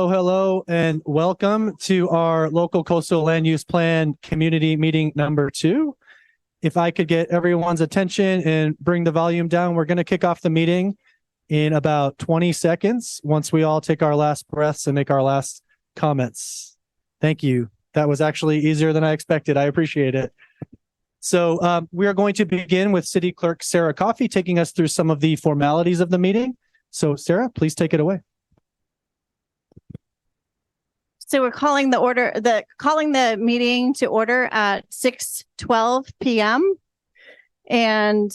hello, and welcome to our local coastal land use plan community meeting number 2. If I could get everyone's attention and bring the volume down, we're going to kick off the meeting in about 20 seconds once we all take our last breaths and make our last comments. Thank you. That was actually easier than I expected. I appreciate it. So we are going to begin with City Clerk Sarah Coffey taking us through some of the formalities of the meeting. So Sarah, please take it away. So we're calling the meeting to order at 6:12 p.m. And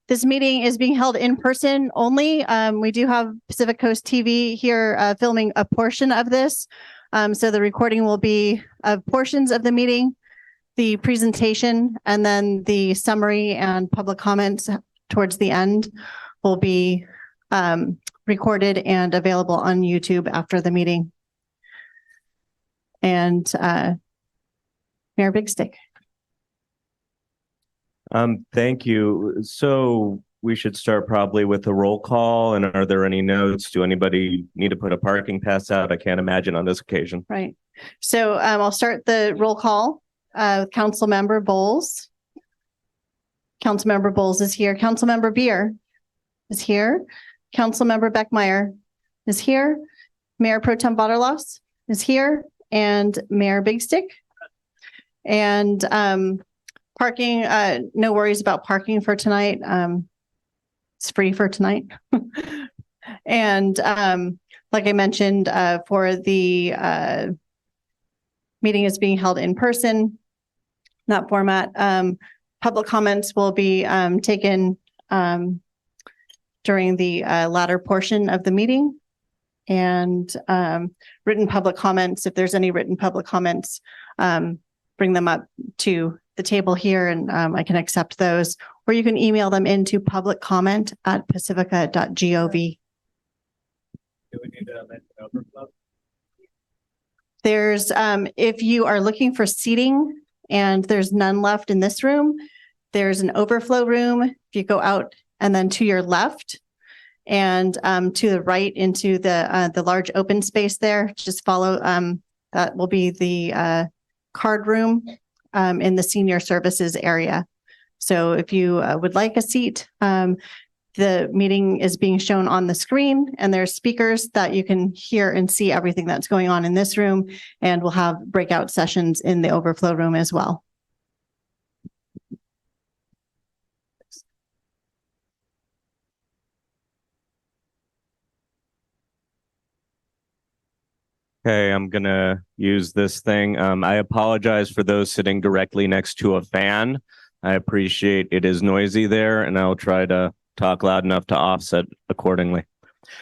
this meeting is being held in person only. We do have Pacific Coast TV here filming a portion of this. So the recording will be of portions of the meeting, the presentation, and then the summary and public comments towards the end will be recorded and available on YouTube after the meeting. And Mayor Bigstick. Thank you. So we should start probably with a roll call. And are there any notes? Do anybody need to put a parking pass out? I can't imagine on this occasion. Right. So I'll start the roll call with Councilmember Bowles. Councilmember Bowles is here. Councilmember Beer is here. Councilmember Beckmeyer is here. Mayor Pro Tem Vaterlos is here. And Mayor Bigstick. And parking, no worries about parking for tonight. It's free for tonight. And like I mentioned, for the meeting is being held in person, that format. Public comments will be taken during the latter portion of the meeting. And written public comments, if there's any written public comments, bring them up to the table here and I can accept those, or you can email them into publiccomment@pacifica.gov. Do we need to mention overflow? There's, if you are looking for seating and there's none left in this room, there's an overflow room. If you go out and then to your left, and to the right into the large open space there, just follow, that will be the card room in the senior services area. So if you would like a seat, the meeting is being shown on the screen and there's speakers that you can hear and see everything that's going on in this room. And we'll have breakout sessions in the overflow room as well. Okay, I'm going to use this thing. I apologize for those sitting directly next to a fan. I appreciate it is noisy there, and I'll try to talk loud enough to offset accordingly.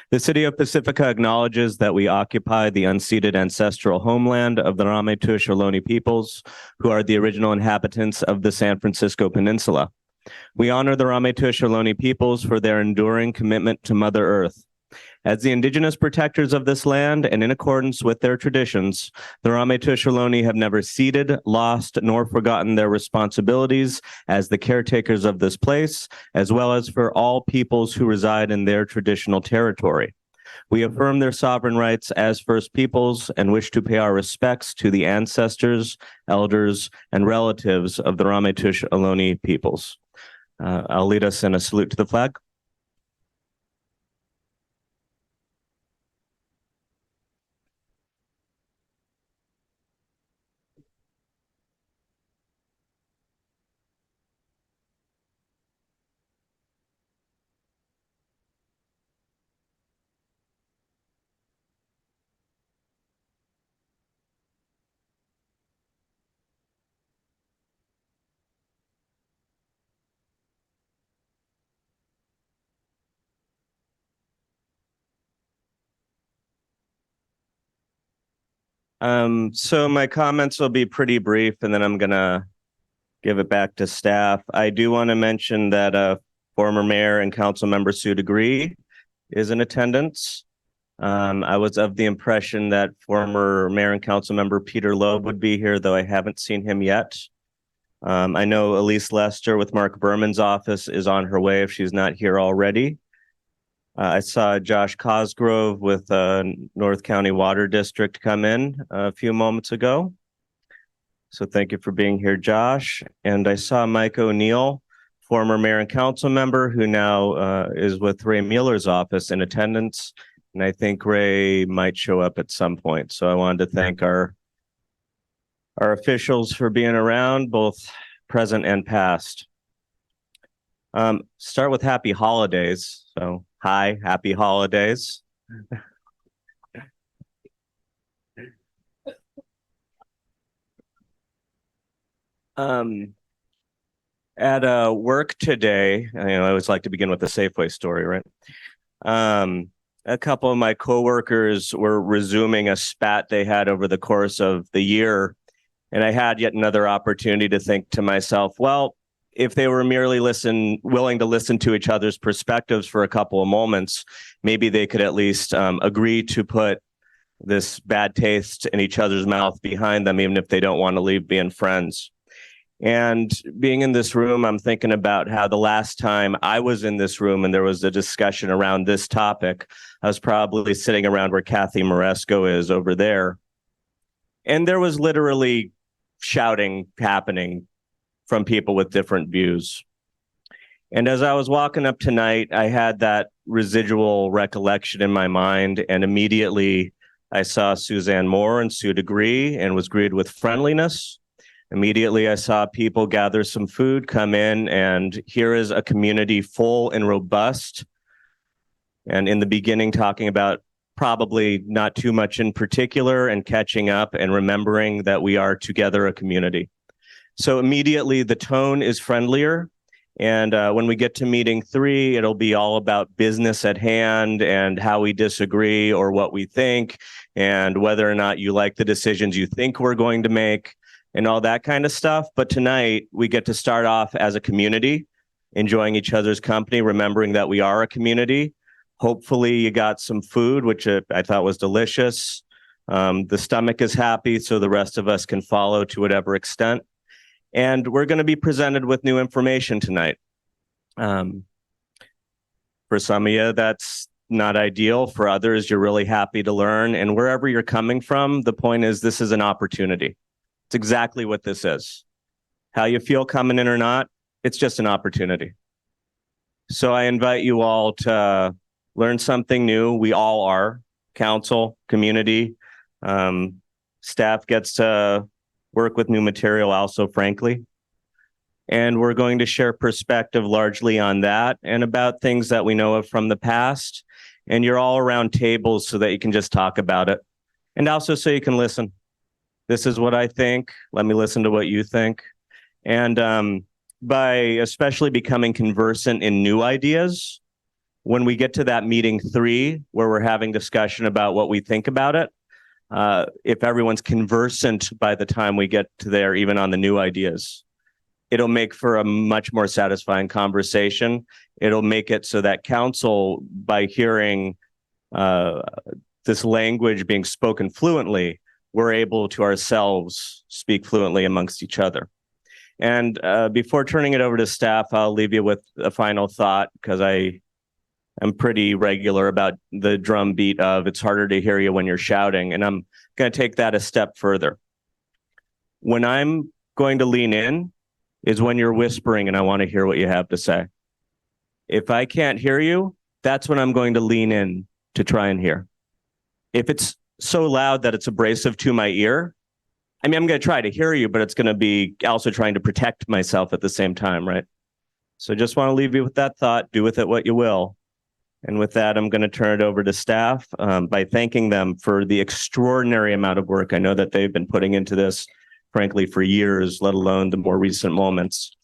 The city of Pacifica acknowledges that we occupy the unceded ancestral homeland of the Ramaytush Ohlone peoples, who are the original inhabitants of the San Francisco Peninsula. We honor the Ramaytush Ohlone peoples for their enduring commitment to Mother Earth. As the indigenous protectors of this land and in accordance with their traditions, the Ramaytush Ohlone have never ceded, lost, nor forgotten their responsibilities as the caretakers of this place, as well as for all peoples who reside in their traditional territory. We affirm their sovereign rights as First Peoples and wish to pay our respects to the ancestors, elders, and relatives of the Ramaytush Ohlone peoples. I'll lead us in a salute to the flag. So my comments will be pretty brief, and then I'm going to give it back to staff. I do want to mention that former mayor and council member Sue DeGree is in attendance. I was of the impression that former mayor and council member Peter Loeb would be here, though I haven't seen him yet. I know Elise Lester with Mark Berman's office is on her way if she's not here already. I saw Josh Cosgrove with North County Water District come in a few moments ago. So thank you for being here, Josh. And I saw Mike O'Neill, former mayor and council member, who now is with Ray Mueller's office in attendance. And I think Ray might show up at some point. So I wanted to thank our officials for being around, both present and past. Start with happy holidays. So hi, happy holidays. At work today, I always like to begin with a Safeway story, right? A couple of my coworkers were resuming a spat they had over the course of the year, and I had yet another opportunity to think to myself, well, if they were merely willing to listen to each other's perspectives for a couple of moments, maybe they could at least agree to put this bad taste in each other's mouth behind them, even if they don't want to leave being friends. And being in this room, I'm thinking about how the last time I was in this room and there was a discussion around this topic, I was probably sitting around where Kathy Moresco is over there. And there was literally shouting happening from people with different views. And as I was walking up tonight, I had that residual recollection in my mind, and immediately I saw Suzanne Moore and Sue DeGree and was greeted with friendliness. Immediately, I saw people gather some food, come in, and here is a community full and robust. And in the beginning, talking about probably not too much in particular and catching up and remembering that we are together a community. So immediately, the tone is friendlier. And when we get to meeting 3, it'll be all about business at hand and how we disagree or what we think and whether or not you like the decisions you think we're going to make and all that kind of stuff. But tonight, we get to start off as a community, enjoying each other's company, remembering that we are a community. Hopefully, you got some food, which I thought was delicious. The stomach is happy, so the rest of us can follow to whatever extent. And we're going to be presented with new information tonight. For some of you, that's not ideal. For others, you're really happy to learn. And wherever you're coming from, the point is this is an opportunity. It's exactly what this is. How you feel coming in or not, it's just an opportunity. So I invite you all to learn something new. We all are. Council, community, staff gets to work with new material also, frankly. And we're going to share perspective largely on that and about things that we know of from the past. And you're all around tables so that you can just talk about it. And also so you can listen. This is what I think. Let me listen to what you think. And by especially becoming conversant in new ideas, when we get to that meeting 3, where we're having discussion about what we think about it, if everyone's conversant by the time we get to there, even on the new ideas, it'll make for a much more satisfying conversation. It'll make it so that council, by hearing this language being spoken fluently, we're able to ourselves speak fluently amongst each other. And before turning it over to staff, I'll leave you with a final thought, because I'm pretty regular about the drum beat of it's harder to hear you when you're shouting. And I'm going to take that a step further. When I'm going to lean in is when you're whispering and I want to hear what you have to say. If I can't hear you, that's when I'm going to lean in to try and hear. If it's so loud that it's abrasive to my ear, I'm going to try to hear you, but it's going to be also trying to protect myself at the same time, right? So just want to leave you with that thought. Do with it what you will. And with that, I'm going to turn it over to staff by thanking them for the extraordinary amount of work I know that they've been putting into this, frankly, for years, let alone the more recent moments.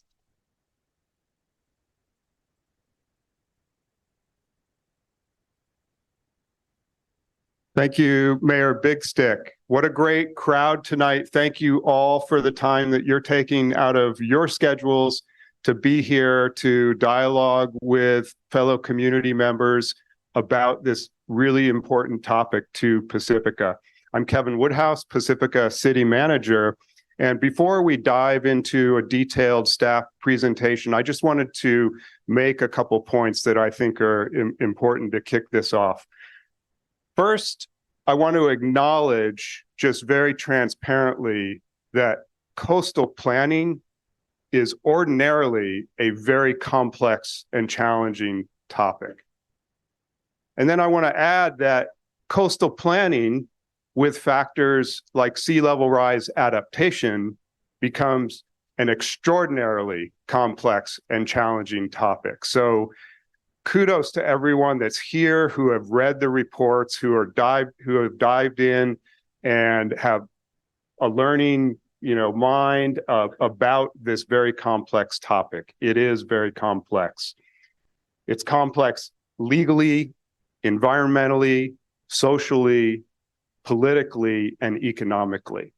Thank you, Mayor Big Stick. What a great crowd tonight. Thank you all for the time that you're taking out of your schedules to be here to dialogue with fellow community members about this really important topic to Pacifica. I'm Kevin Woodhouse, Pacifica City Manager, And before we dive into a detailed staff presentation, I just wanted to make a couple points that I think are important to kick this off. First, I want to acknowledge just very transparently that coastal planning is ordinarily a very complex and challenging topic. And then I want to add that coastal planning with factors like sea level rise adaptation becomes an extraordinarily complex and challenging topic. So kudos to everyone that's here who have read the reports, who have dived in and have a learning, mind about this very complex topic. It is very complex. It's complex legally, environmentally, socially, politically, and economically.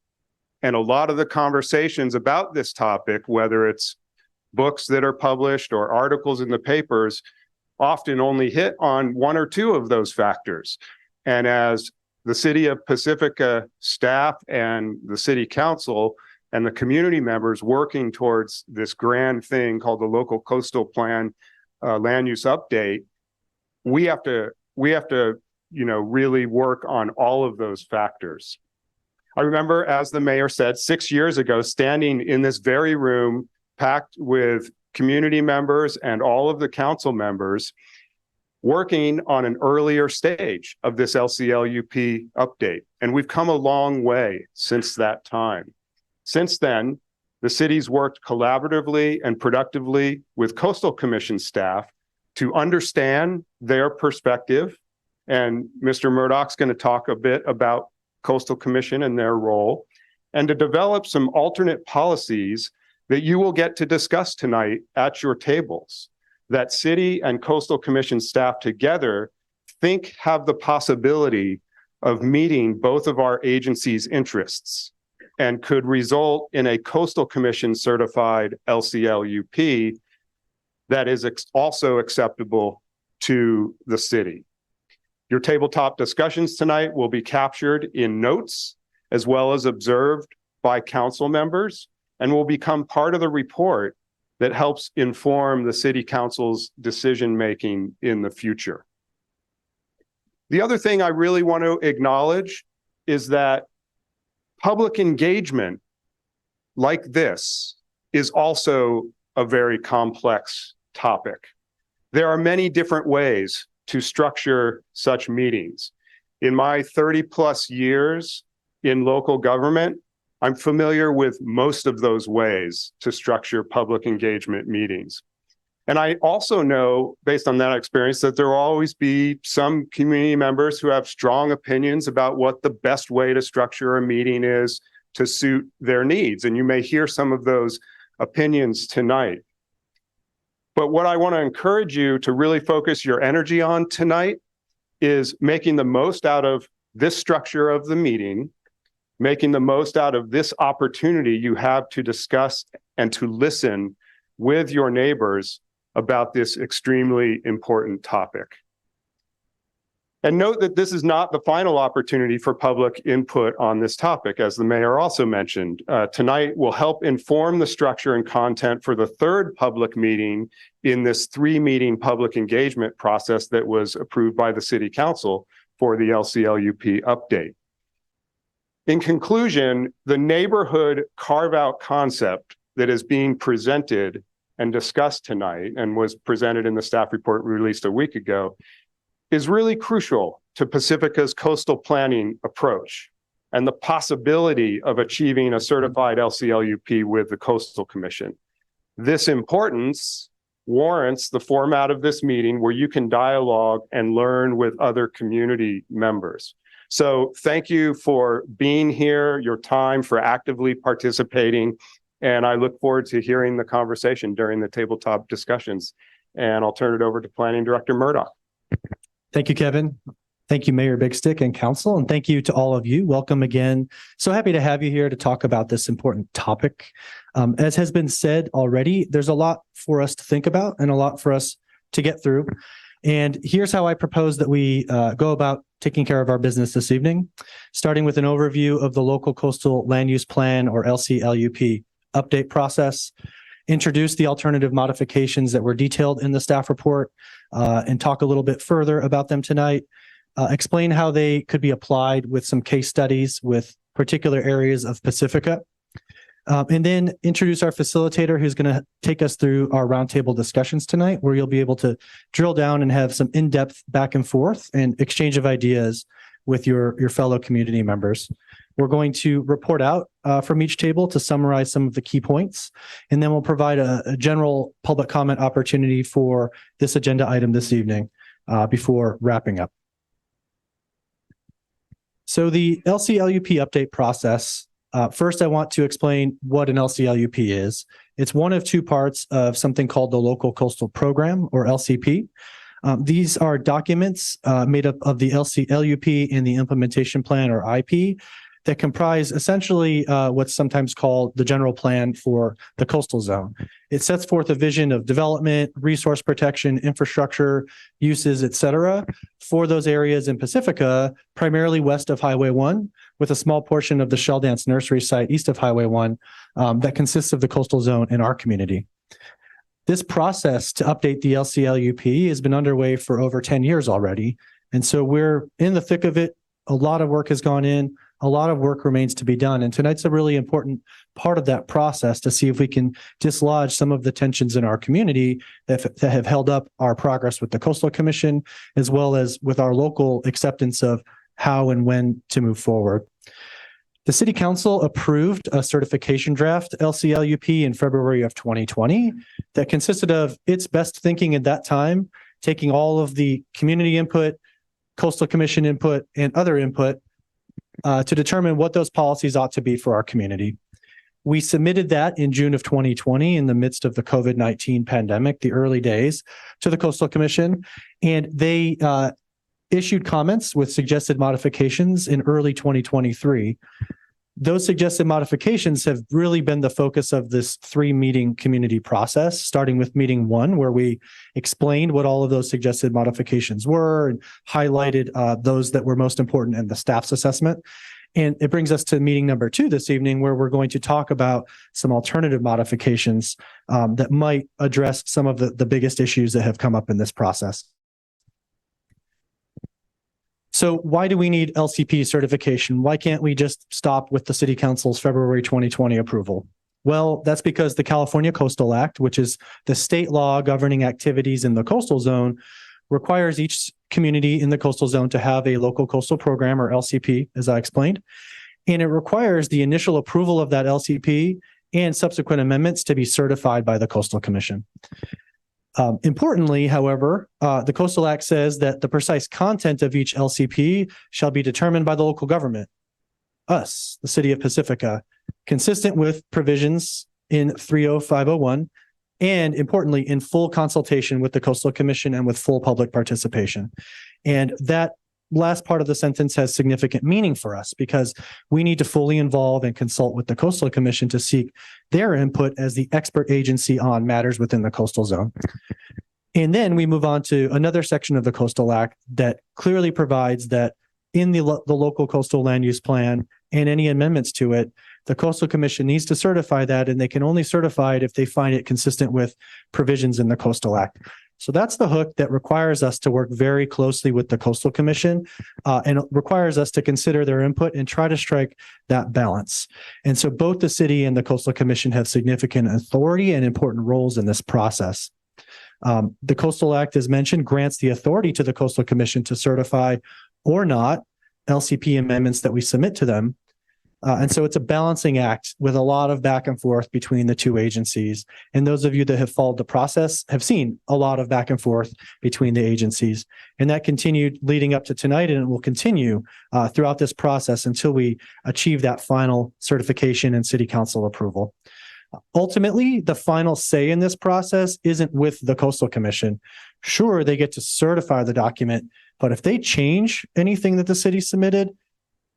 And a lot of the conversations about this topic, whether it's books that are published or articles in the papers, often only hit on one or two of those factors. And as the city of Pacifica staff and the city council and the community members working towards this grand thing called the local coastal plan land use update, we have to really work on all of those factors. I remember, as the mayor said, 6 years ago, standing in this very room packed with community members and all of the council members working on an earlier stage of this LCLUP update. And we've come a long way since that time. Since then, the city's worked collaboratively and productively with Coastal Commission staff to understand their perspective. And Mr. Murdoch's going to talk a bit about Coastal Commission and their role, and to develop some alternate policies that you will get to discuss tonight at your tables, that City and Coastal Commission staff together think have the possibility of meeting both of our agencies' interests and could result in a Coastal Commission certified LCLUP that is also acceptable to the city. Your tabletop discussions tonight will be captured in notes as well as observed by council members and will become part of the report that helps inform the city council's decision-making in the future. The other thing I really want to acknowledge is that public engagement like this is also a very complex topic. There are many different ways to structure such meetings. In my 30+ years in local government, I'm familiar with most of those ways to structure public engagement meetings. And I also know, based on that experience, that there will always be some community members who have strong opinions about what the best way to structure a meeting is to suit their needs. And you may hear some of those opinions tonight. But what I want to encourage you to really focus your energy on tonight is making the most out of this structure of the meeting, making the most out of this opportunity you have to discuss and to listen with your neighbors about this extremely important topic. And note that this is not the final opportunity for public input on this topic, as the mayor also mentioned. Tonight will help inform the structure and content for the third public meeting in this 3-meeting public engagement process that was approved by the city council for the LCLUP update. In conclusion, the neighborhood carve-out concept that is being presented and discussed tonight and was presented in the staff report released a week ago is really crucial to Pacifica's coastal planning approach and the possibility of achieving a certified LCLUP with the Coastal Commission. This importance warrants the format of this meeting where you can dialogue and learn with other community members. So thank you for being here, your time, for actively participating, and I look forward to hearing the conversation during the tabletop discussions. And I'll turn it over to Planning Director Murdoch. Thank you, Kevin. Thank you, Mayor Big Stick and Council, and thank you to all of you. Welcome again. So happy to have you here to talk about this important topic. As has been said already, there's a lot for us to think about and a lot for us to get through. And here's how I propose that we go about taking care of our business this evening, starting with an overview of the local coastal land use plan, or LCLUP, update process, introduce the alternative modifications that were detailed in the staff report, and talk a little bit further about them tonight, explain how they could be applied with some case studies with particular areas of Pacifica, and then introduce our facilitator, who's going to take us through our roundtable discussions tonight, where you'll be able to drill down and have some in-depth back and forth and exchange of ideas with your fellow community members. We're going to report out from each table to summarize some of the key points, and then we'll provide a general public comment opportunity for this agenda item this evening before wrapping up. So the LCLUP update process, first I want to explain what an LCLUP is. It's one of two parts of something called the Local Coastal Program, or LCP. These are documents made up of the LCLUP and the Implementation Plan, or IP, that comprise essentially what's sometimes called the general plan for the coastal zone. It sets forth a vision of development, resource protection, infrastructure, uses, et cetera, for those areas in Pacifica, primarily west of Highway 1, with a small portion of the Shell Dance Nursery site east of Highway 1 that consists of the coastal zone in our community. This process to update the LCLUP has been underway for over 10 years already. And so we're in the thick of it. A lot of work has gone in. A lot of work remains to be done. And tonight's a really important part of that process to see if we can dislodge some of the tensions in our community that have held up our progress with the Coastal Commission, as well as with our local acceptance of how and when to move forward. The City Council approved a certification draft LCLUP in February of 2020 that consisted of its best thinking at that time, taking all of the community input, Coastal Commission input, and other input to determine what those policies ought to be for our community. We submitted that in June of 2020 in the midst of the COVID-19 pandemic, the early days, to the Coastal Commission, and they issued comments with suggested modifications in early 2023. Those suggested modifications have really been the focus of this 3-meeting community process, starting with meeting 1, where we explained what all of those suggested modifications were and highlighted those that were most important in the staff's assessment. And it brings us to meeting number 2 this evening, where we're going to talk about some alternative modifications that might address some of the biggest issues that have come up in this process. So why do we need LCP certification? Why can't we just stop with the City Council's February 2020 approval? Well, that's because the California Coastal Act, which is the state law governing activities in the coastal zone, requires each community in the coastal zone to have a local coastal program, or LCP, as I explained. And it requires the initial approval of that LCP and subsequent amendments to be certified by the Coastal Commission. Importantly, however, the Coastal Act says that the precise content of each LCP shall be determined by the local government, us, the City of Pacifica, consistent with provisions in 30501, and importantly, in full consultation with the Coastal Commission and with full public participation. And that last part of the sentence has significant meaning for us because we need to fully involve and consult with the Coastal Commission to seek their input as the expert agency on matters within the coastal zone. And then we move on to another section of the Coastal Act that clearly provides that in the local coastal land use plan and any amendments to it, the Coastal Commission needs to certify that, and they can only certify it if they find it consistent with provisions in the Coastal Act. So that's the hook that requires us to work very closely with the Coastal Commission and requires us to consider their input and try to strike that balance. And so both the city and the Coastal Commission have significant authority and important roles in this process. The Coastal Act, as mentioned, grants the authority to the Coastal Commission to certify or not LCP amendments that we submit to them. And so it's a balancing act with a lot of back and forth between the two agencies. And those of you that have followed the process have seen a lot of back and forth between the agencies. And that continued leading up to tonight, and it will continue throughout this process until we achieve that final certification and City Council approval. Ultimately, the final say in this process isn't with the Coastal Commission. Sure, they get to certify the document, but if they change anything that the city submitted,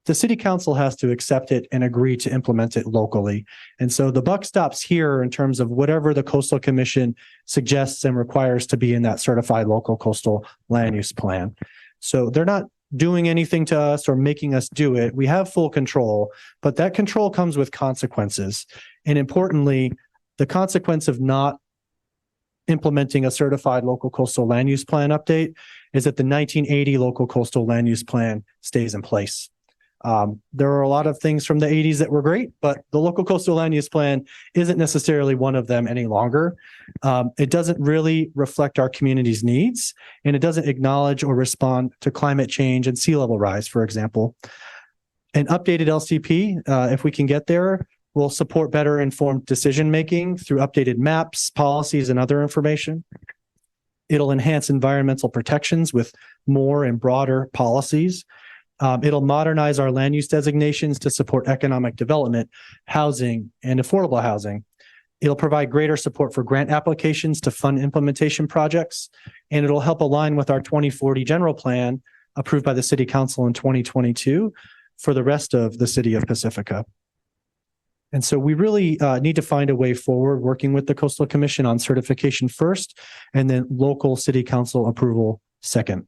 the City Council has to accept it and agree to implement it locally. And so the buck stops here in terms of whatever the Coastal Commission suggests and requires to be in that certified local coastal land use plan. So they're not doing anything to us or making us do it. We have full control, but that control comes with consequences. And importantly, the consequence of not implementing a certified local coastal land use plan update is that the 1980 local coastal land use plan stays in place. There are a lot of things from the 80s that were great, but the local coastal land use plan isn't necessarily one of them any longer. It doesn't really reflect our community's needs, and it doesn't acknowledge or respond to climate change and sea level rise, for example. An updated LCP, if we can get there, will support better informed decision-making through updated maps, policies, and other information. It'll enhance environmental protections with more and broader policies. It'll modernize our land use designations to support economic development, housing, and affordable housing. It'll provide greater support for grant applications to fund implementation projects, and it'll help align with our 2040 general plan approved by the City Council in 2022 for the rest of the city of Pacifica. And so we really need to find a way forward working with the Coastal Commission on certification first, and then local city council approval second.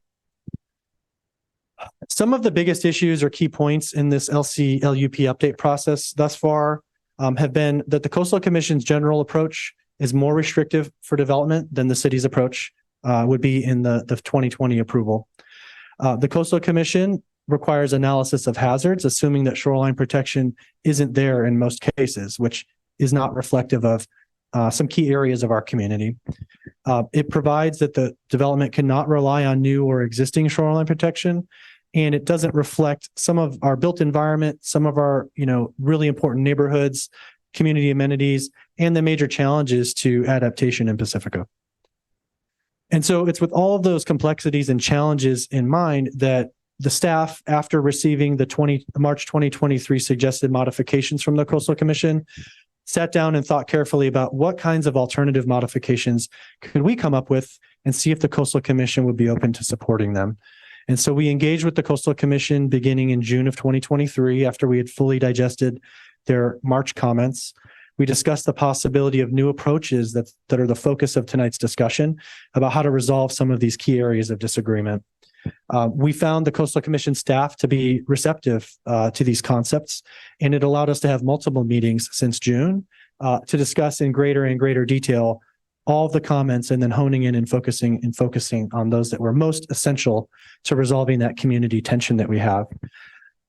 Some of the biggest issues or key points in this LUP update process thus far have been that the Coastal Commission's general approach is more restrictive for development than the city's approach would be in the 2020 approval. The Coastal Commission requires analysis of hazards, assuming that shoreline protection isn't there in most cases, which is not reflective of some key areas of our community. It provides that the development cannot rely on new or existing shoreline protection, and it doesn't reflect some of our built environment, some of our, really important neighborhoods, community amenities, and the major challenges to adaptation in Pacifica. And so it's with all of those complexities and challenges in mind that the staff, after receiving the March 2023 suggested modifications from the Coastal Commission, sat down and thought carefully about what kinds of alternative modifications could we come up with and see if the Coastal Commission would be open to supporting them. And so we engaged with the Coastal Commission beginning in June of 2023 after we had fully digested their March comments. We discussed the possibility of new approaches that are the focus of tonight's discussion about how to resolve some of these key areas of disagreement. We found the Coastal Commission staff to be receptive to these concepts, and it allowed us to have multiple meetings since June to discuss in greater and greater detail all of the comments, and then honing in and focusing on those that were most essential to resolving that community tension that we have.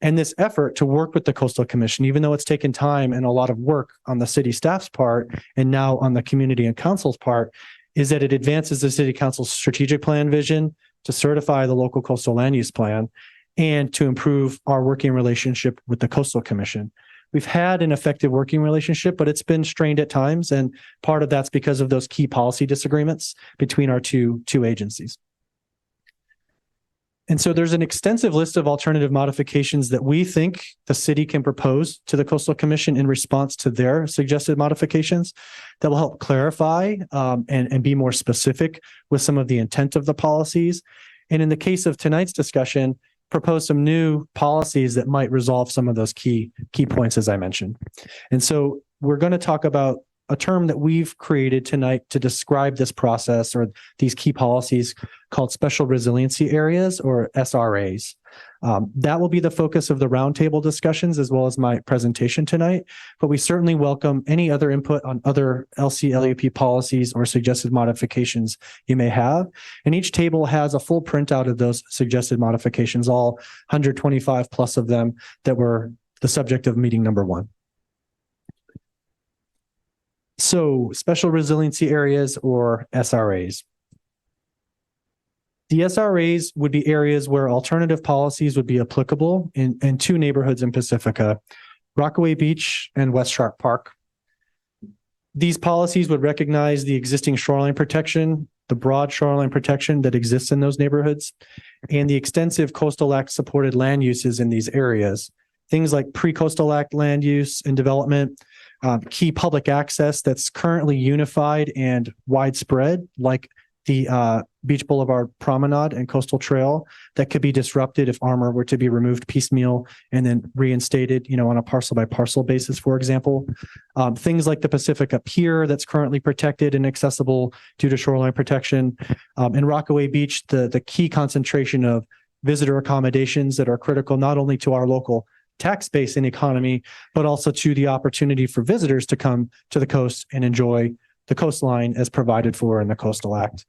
And this effort to work with the Coastal Commission, even though it's taken time and a lot of work on the city staff's part and now on the community and council's part, is that it advances the city council's strategic plan vision to certify the local coastal land use plan and to improve our working relationship with the Coastal Commission. We've had an effective working relationship, but it's been strained at times. And part of that's because of those key policy disagreements between our two agencies. And so there's an extensive list of alternative modifications that we think the city can propose to the Coastal Commission in response to their suggested modifications that will help clarify and be more specific with some of the intent of the policies. And in the case of tonight's discussion, propose some new policies that might resolve some of those key points, as I mentioned. And so we're going to talk about a term that we've created tonight to describe this process or these key policies called special resiliency areas, or SRAs. That will be the focus of the roundtable discussions as well as my presentation tonight, but we certainly welcome any other input on other LCLUP policies or suggested modifications you may have. And each table has a full printout of those suggested modifications, all 125 plus of them that were the subject of meeting number 1. So, special resiliency areas, or SRAs. The SRAs would be areas where alternative policies would be applicable in 2 neighborhoods in Pacifica, Rockaway Beach and West Shark Park. These policies would recognize the existing shoreline protection, the broad shoreline protection that exists in those neighborhoods, and the extensive Coastal Act supported land uses in these areas. Things like pre-Coastal Act land use and development, key public access that's currently unified and widespread, like the Beach Boulevard Promenade and Coastal Trail, that could be disrupted if armor were to be removed piecemeal and then reinstated, on a parcel by parcel basis, for example. Things like the Pacifica Pier that's currently protected and accessible due to shoreline protection. In Rockaway Beach, the key concentration of visitor accommodations that are critical not only to our local tax base and economy, but also to the opportunity for visitors to come to the coast and enjoy the coastline as provided for in the Coastal Act.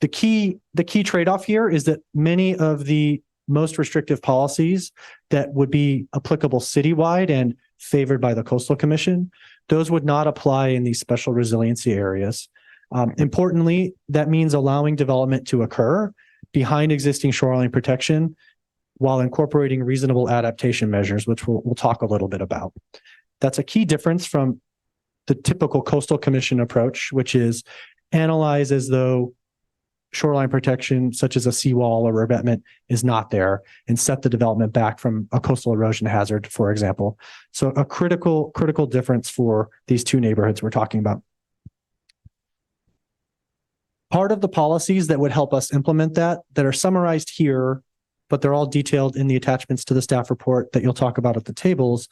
The key trade-off here is that many of the most restrictive policies that would be applicable citywide and favored by the Coastal Commission, those would not apply in these special resiliency areas. Importantly, that means allowing development to occur behind existing shoreline protection while incorporating reasonable adaptation measures, which we'll talk a little bit about. That's a key difference from the typical Coastal Commission approach, which is analyze as though shoreline protection, such as a seawall or revetment, is not there and set the development back from a coastal erosion hazard, for example. So a critical difference for these two neighborhoods we're talking about. Part of the policies that would help us implement that are summarized here, but they're all detailed in the attachments to the staff report that you'll talk about at the tables,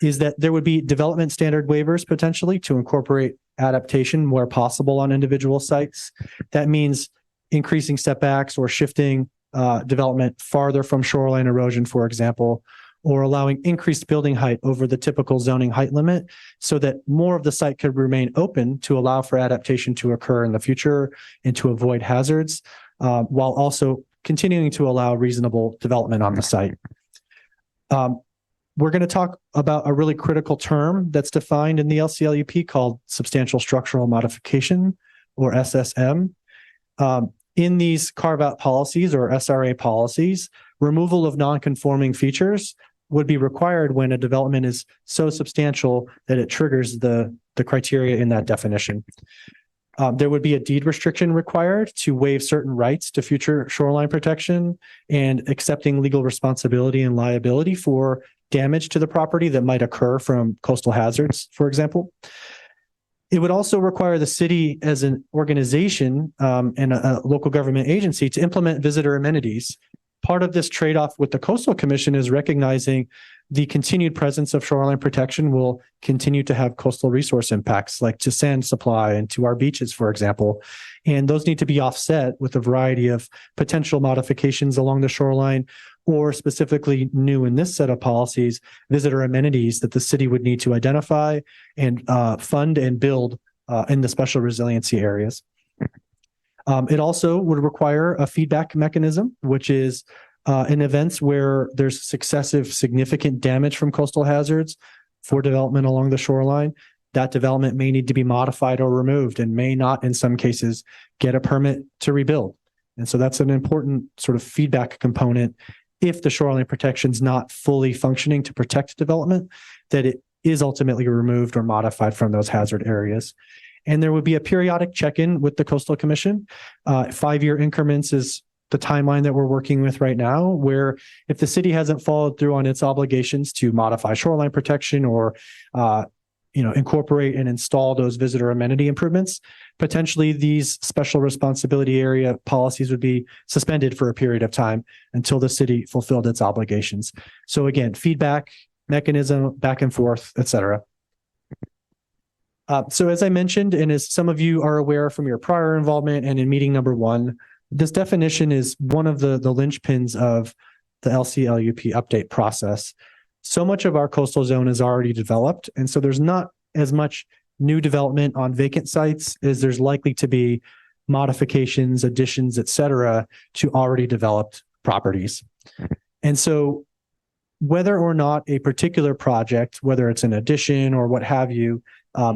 is that there would be development standard waivers potentially to incorporate adaptation where possible on individual sites. That means increasing setbacks or shifting development farther from shoreline erosion, for example, or allowing increased building height over the typical zoning height limit so that more of the site could remain open to allow for adaptation to occur in the future and to avoid hazards, while also continuing to allow reasonable development on the site. We're going to talk about a really critical term that's defined in the LCLUP called substantial structural modification, or SSM. In these carve-out policies or SRA policies, removal of non-conforming features would be required when a development is so substantial that it triggers the criteria in that definition. There would be a deed restriction required to waive certain rights to future shoreline protection and accepting legal responsibility and liability for damage to the property that might occur from coastal hazards, for example. It would also require the city as an organization and a local government agency to implement visitor amenities. Part of this trade-off with the Coastal Commission is recognizing the continued presence of shoreline protection will continue to have coastal resource impacts, like to sand supply and to our beaches, for example. And those need to be offset with a variety of potential modifications along the shoreline, or specifically new in this set of policies, visitor amenities that the city would need to identify and fund and build in the special resiliency areas. It also would require a feedback mechanism, which is in events where there's successive significant damage from coastal hazards for development along the shoreline, that development may need to be modified or removed and may not, in some cases, get a permit to rebuild. And so that's an important sort of feedback component if the shoreline protection is not fully functioning to protect development, that it is ultimately removed or modified from those hazard areas. And there would be a periodic check-in with the Coastal Commission. 5-year increments is the timeline that we're working with right now, where if the city hasn't followed through on its obligations to modify shoreline protection or incorporate and install those visitor amenity improvements, potentially these special responsibility area policies would be suspended for a period of time until the city fulfilled its obligations. So again, feedback mechanism, back and forth, et cetera. So as I mentioned, and as some of you are aware from your prior involvement and in meeting number 1, this definition is one of the linchpins of the LCLUP update process. So much of our coastal zone is already developed, and so there's not as much new development on vacant sites as there's likely to be modifications, additions, et cetera, to already developed properties. And so whether or not a particular project, whether it's an addition or what have you,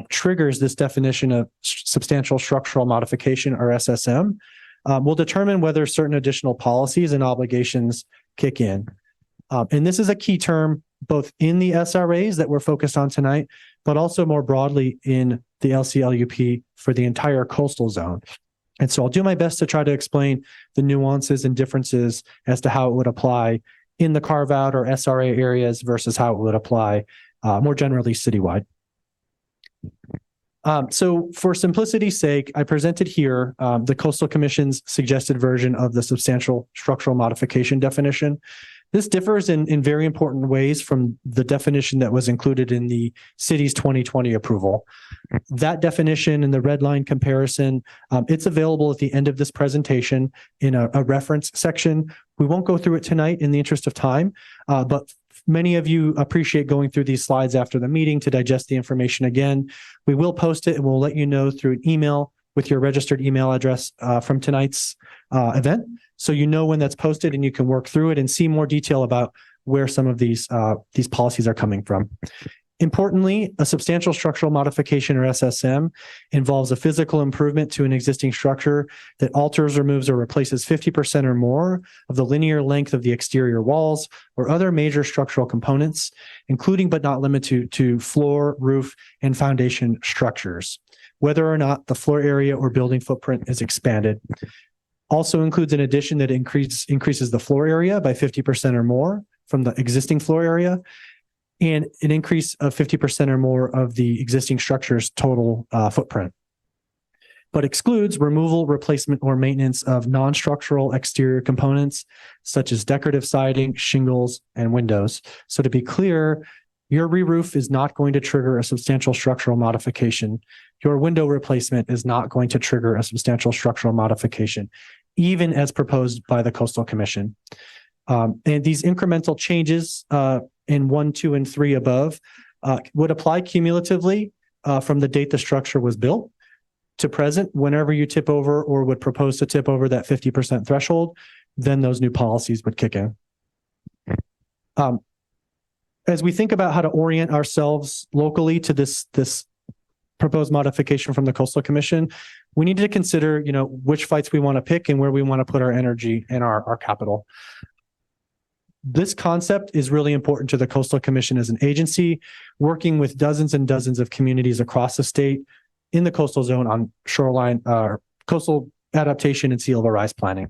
triggers this definition of substantial structural modification, or SSM, will determine whether certain additional policies and obligations kick in. And this is a key term both in the SRAs that we're focused on tonight, but also more broadly in the LCLUP for the entire coastal zone. And so I'll do my best to try to explain the nuances and differences as to how it would apply in the carve-out or SRA areas versus how it would apply more generally citywide. So for simplicity's sake, I presented here the Coastal Commission's suggested version of the substantial structural modification definition. This differs in very important ways from the definition that was included in the city's 2020 approval. That definition and the red line comparison, it's available at the end of this presentation in a reference section. We won't go through it tonight in the interest of time, but many of you appreciate going through these slides after the meeting to digest the information again. We will post it and we'll let you know through an email with your registered email address from tonight's event. So you know when that's posted and you can work through it and see more detail about where some of these policies are coming from. Importantly, a substantial structural modification, or SSM, involves a physical improvement to an existing structure that alters, removes, or replaces 50% or more of the linear length of the exterior walls or other major structural components, including but not limited to floor, roof, and foundation structures, whether or not the floor area or building footprint is expanded. Also includes an addition that increases the floor area by 50% or more from the existing floor area, and an increase of 50% or more of the existing structure's total footprint, but excludes removal, replacement, or maintenance of non-structural exterior components such as decorative siding, shingles, and windows. So to be clear, your re-roof is not going to trigger a substantial structural modification. Your window replacement is not going to trigger a substantial structural modification, even as proposed by the Coastal Commission. And these incremental changes in 1, 2, and 3 above would apply cumulatively from the date the structure was built to present. Whenever you tip over or would propose to tip over that 50% threshold, then those new policies would kick in. As we think about how to orient ourselves locally to this proposed modification from the Coastal Commission, we need to consider, which fights we want to pick and where we want to put our energy and our capital. This concept is really important to the Coastal Commission as an agency, working with dozens and dozens of communities across the state in the coastal zone on shoreline, coastal adaptation and sea level rise planning.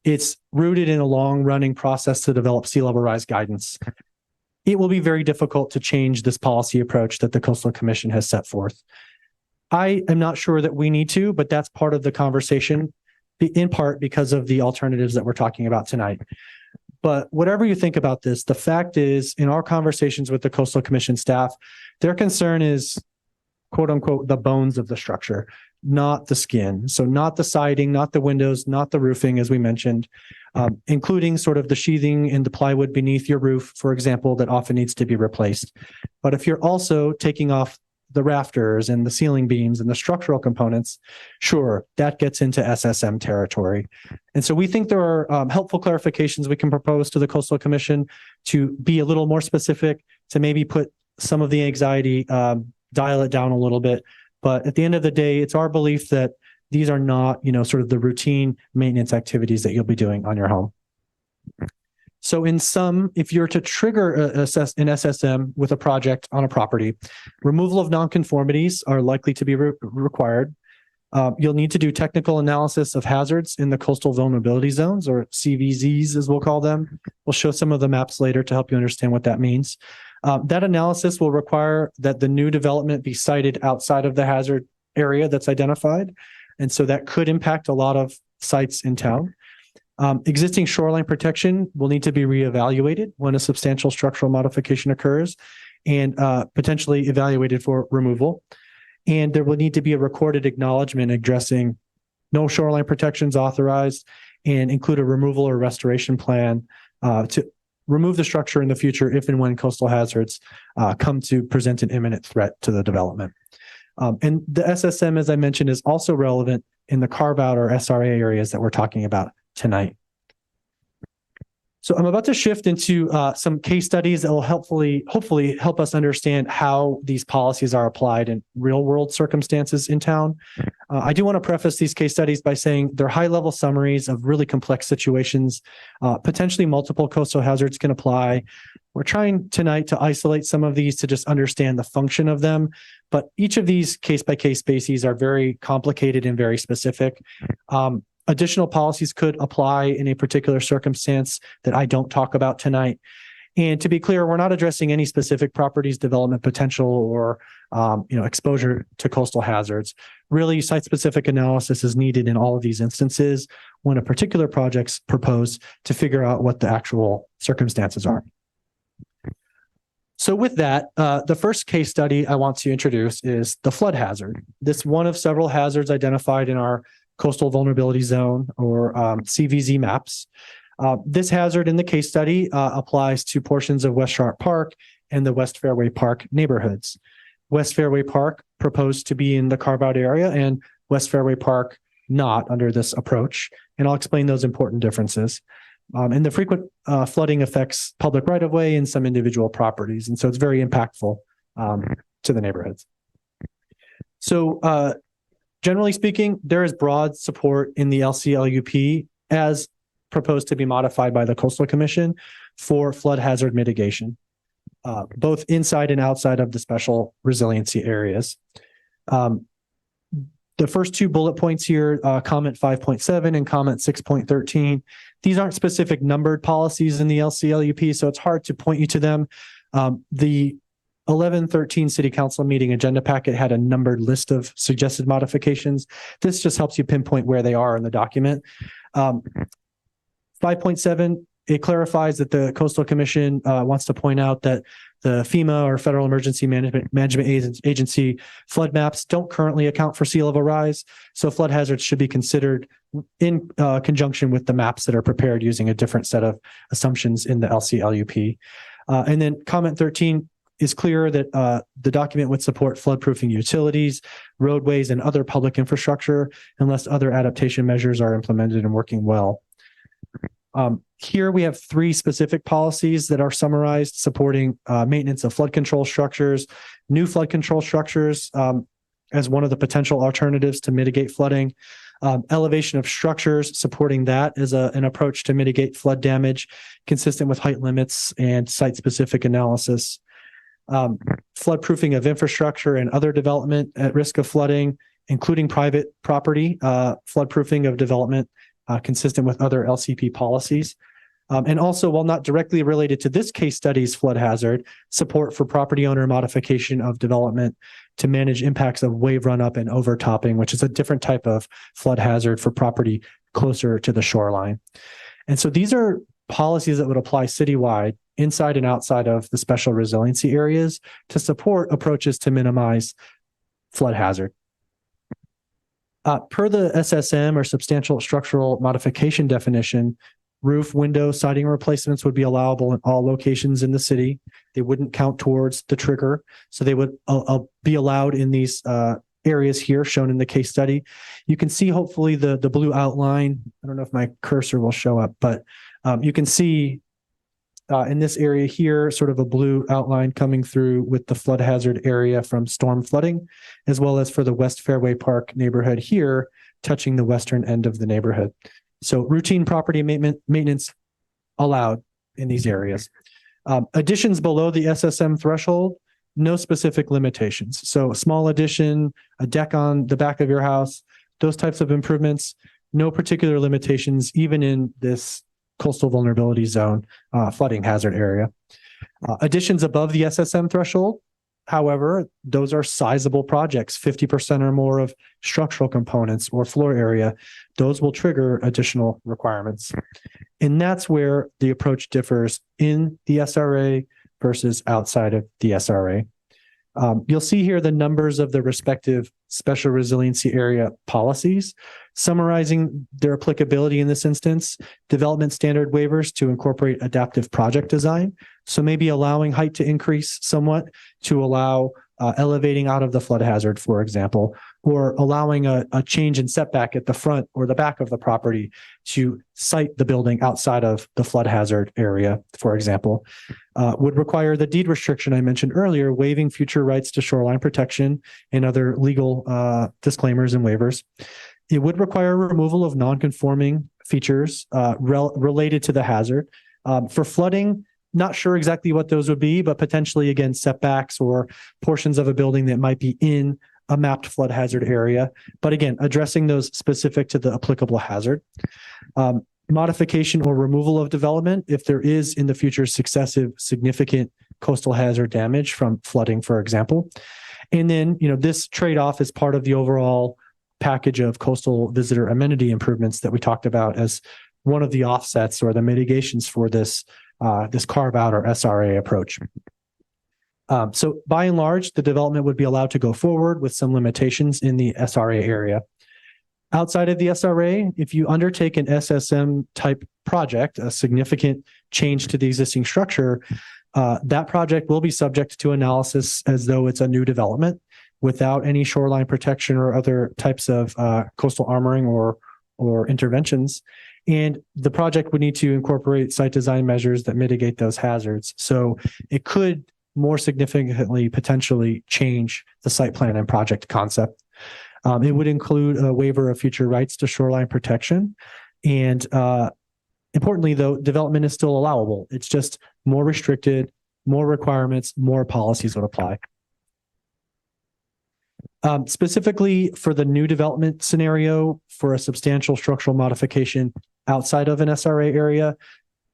It's rooted in a long-running process to develop sea level rise guidance. It will be very difficult to change this policy approach that the Coastal Commission has set forth. I am not sure that we need to, but that's part of the conversation, in part because of the alternatives that we're talking about tonight. But whatever you think about this, the fact is, in our conversations with the Coastal Commission staff, their concern is, quote unquote, the bones of the structure, not the skin. So not the siding, not the windows, not the roofing, as we mentioned, including sort of the sheathing and the plywood beneath your roof, for example, that often needs to be replaced. But if you're also taking off the rafters and the ceiling beams and the structural components, sure, that gets into SSM territory. And so we think there are helpful clarifications we can propose to the Coastal Commission to be a little more specific, to maybe put some of the anxiety, dial it down a little bit. But at the end of the day, it's our belief that these are not, sort of the routine maintenance activities that you'll be doing on your home. So in sum, if you're to trigger an SSM with a project on a property, removal of nonconformities are likely to be required. You'll need to do technical analysis of hazards in the coastal vulnerability zones, or CVZs as we'll call them. We'll show some of the maps later to help you understand what that means. That analysis will require that the new development be sited outside of the hazard area that's identified. And so that could impact a lot of sites in town. Existing shoreline protection will need to be reevaluated when a substantial structural modification occurs and potentially evaluated for removal. And there will need to be a recorded acknowledgement addressing no shoreline protections authorized and include a removal or restoration plan to remove the structure in the future if and when coastal hazards come to present an imminent threat to the development. And the SSM, as I mentioned, is also relevant in the carve-out or SRA areas that we're talking about tonight. So I'm about to shift into some case studies that will hopefully help us understand how these policies are applied in real world circumstances in town. I do want to preface these case studies by saying they're high level summaries of really complex situations. Potentially multiple coastal hazards can apply. We're trying tonight to isolate some of these to just understand the function of them, but each of these case by case bases are very complicated and very specific. Additional policies could apply in a particular circumstance that I don't talk about tonight. And to be clear, we're not addressing any specific properties development potential or exposure to coastal hazards. Really, site-specific analysis is needed in all of these instances when a particular project's proposed to figure out what the actual circumstances are. So with that, the first case study I want to introduce is the flood hazard. This one of several hazards identified in our coastal vulnerability zone or CVZ maps. This hazard in the case study applies to portions of West Sharp Park and the West Fairway Park neighborhoods. West Fairway Park proposed to be in the carve-out area and West Fairway Park not under this approach. And I'll explain those important differences. And the frequent flooding affects public right-of-way and some individual properties. And so it's very impactful to the neighborhoods. So generally speaking, there is broad support in the LCLUP as proposed to be modified by the Coastal Commission for flood hazard mitigation, both inside and outside of the special resiliency areas. The first two bullet points here, comment 5.7 and comment 6.13, these aren't specific numbered policies in the LCLUP, so it's hard to point you to them. The 11/13 City Council meeting agenda packet had a numbered list of suggested modifications. This just helps you pinpoint where they are in the document. 5.7, it clarifies that the Coastal Commission wants to point out that the FEMA or Federal Emergency Management Agency flood maps don't currently account for sea level rise. So flood hazards should be considered in conjunction with the maps that are prepared using a different set of assumptions in the LCLUP. And then comment 13 is clear that the document would support floodproofing utilities, roadways, and other public infrastructure unless other adaptation measures are implemented and working well. Here we have three specific policies that are summarized supporting maintenance of flood control structures, new flood control structures as one of the potential alternatives to mitigate flooding, elevation of structures, supporting that as an approach to mitigate flood damage consistent with height limits and site-specific analysis, floodproofing of infrastructure and other development at risk of flooding, including private property, floodproofing of development consistent with other LCP policies. And also, while not directly related to this case study's flood hazard, support for property owner modification of development to manage impacts of wave runup and overtopping, which is a different type of flood hazard for property closer to the shoreline. And so these are policies that would apply citywide, inside and outside of the special resiliency areas to support approaches to minimize flood hazard. Per the SSM or substantial structural modification definition, roof, window, siding replacements would be allowable in all locations in the city. They wouldn't count towards the trigger. So they would be allowed in these areas here shown in the case study. You can see hopefully the blue outline. I don't know if my cursor will show up, but you can see in this area here, sort of a blue outline coming through with the flood hazard area from storm flooding, as well as for the West Fairway Park neighborhood here, touching the western end of the neighborhood. So routine property maintenance allowed in these areas. Additions below the SSM threshold, no specific limitations. So a small addition, a deck on the back of your house, those types of improvements, no particular limitations, even in this coastal vulnerability zone flooding hazard area. Additions above the SSM threshold, however, those are sizable projects, 50% or more of structural components or floor area. Those will trigger additional requirements. And that's where the approach differs in the SRA versus outside of the SRA. You'll see here the numbers of the respective special resiliency area policies, summarizing their applicability in this instance, development standard waivers to incorporate adaptive project design. So maybe allowing height to increase somewhat to allow elevating out of the flood hazard, for example, or allowing a change in setback at the front or the back of the property to site the building outside of the flood hazard area, for example, would require the deed restriction I mentioned earlier, waiving future rights to shoreline protection and other legal disclaimers and waivers. It would require removal of non-conforming features related to the hazard. For flooding, not sure exactly what those would be, but potentially, again, setbacks or portions of a building that might be in a mapped flood hazard area. But again, addressing those specific to the applicable hazard. modification or removal of development if there is in the future successive significant coastal hazard damage from flooding, for example. And then, this trade-off is part of the overall package of coastal visitor amenity improvements that we talked about as one of the offsets or the mitigations for this carve out or SRA approach. So by and large, the development would be allowed to go forward with some limitations in the SRA area. Outside of the SRA, if you undertake an SSM type project, a significant change to the existing structure, that project will be subject to analysis as though it's a new development without any shoreline protection or other types of coastal armoring or interventions. And the project would need to incorporate site design measures that mitigate those hazards. So it could more significantly potentially change the site plan and project concept. It would include a waiver of future rights to shoreline protection. And importantly, though, development is still allowable. It's just more restricted, more requirements, more policies would apply. Specifically for the new development scenario for a substantial structural modification outside of an SRA area,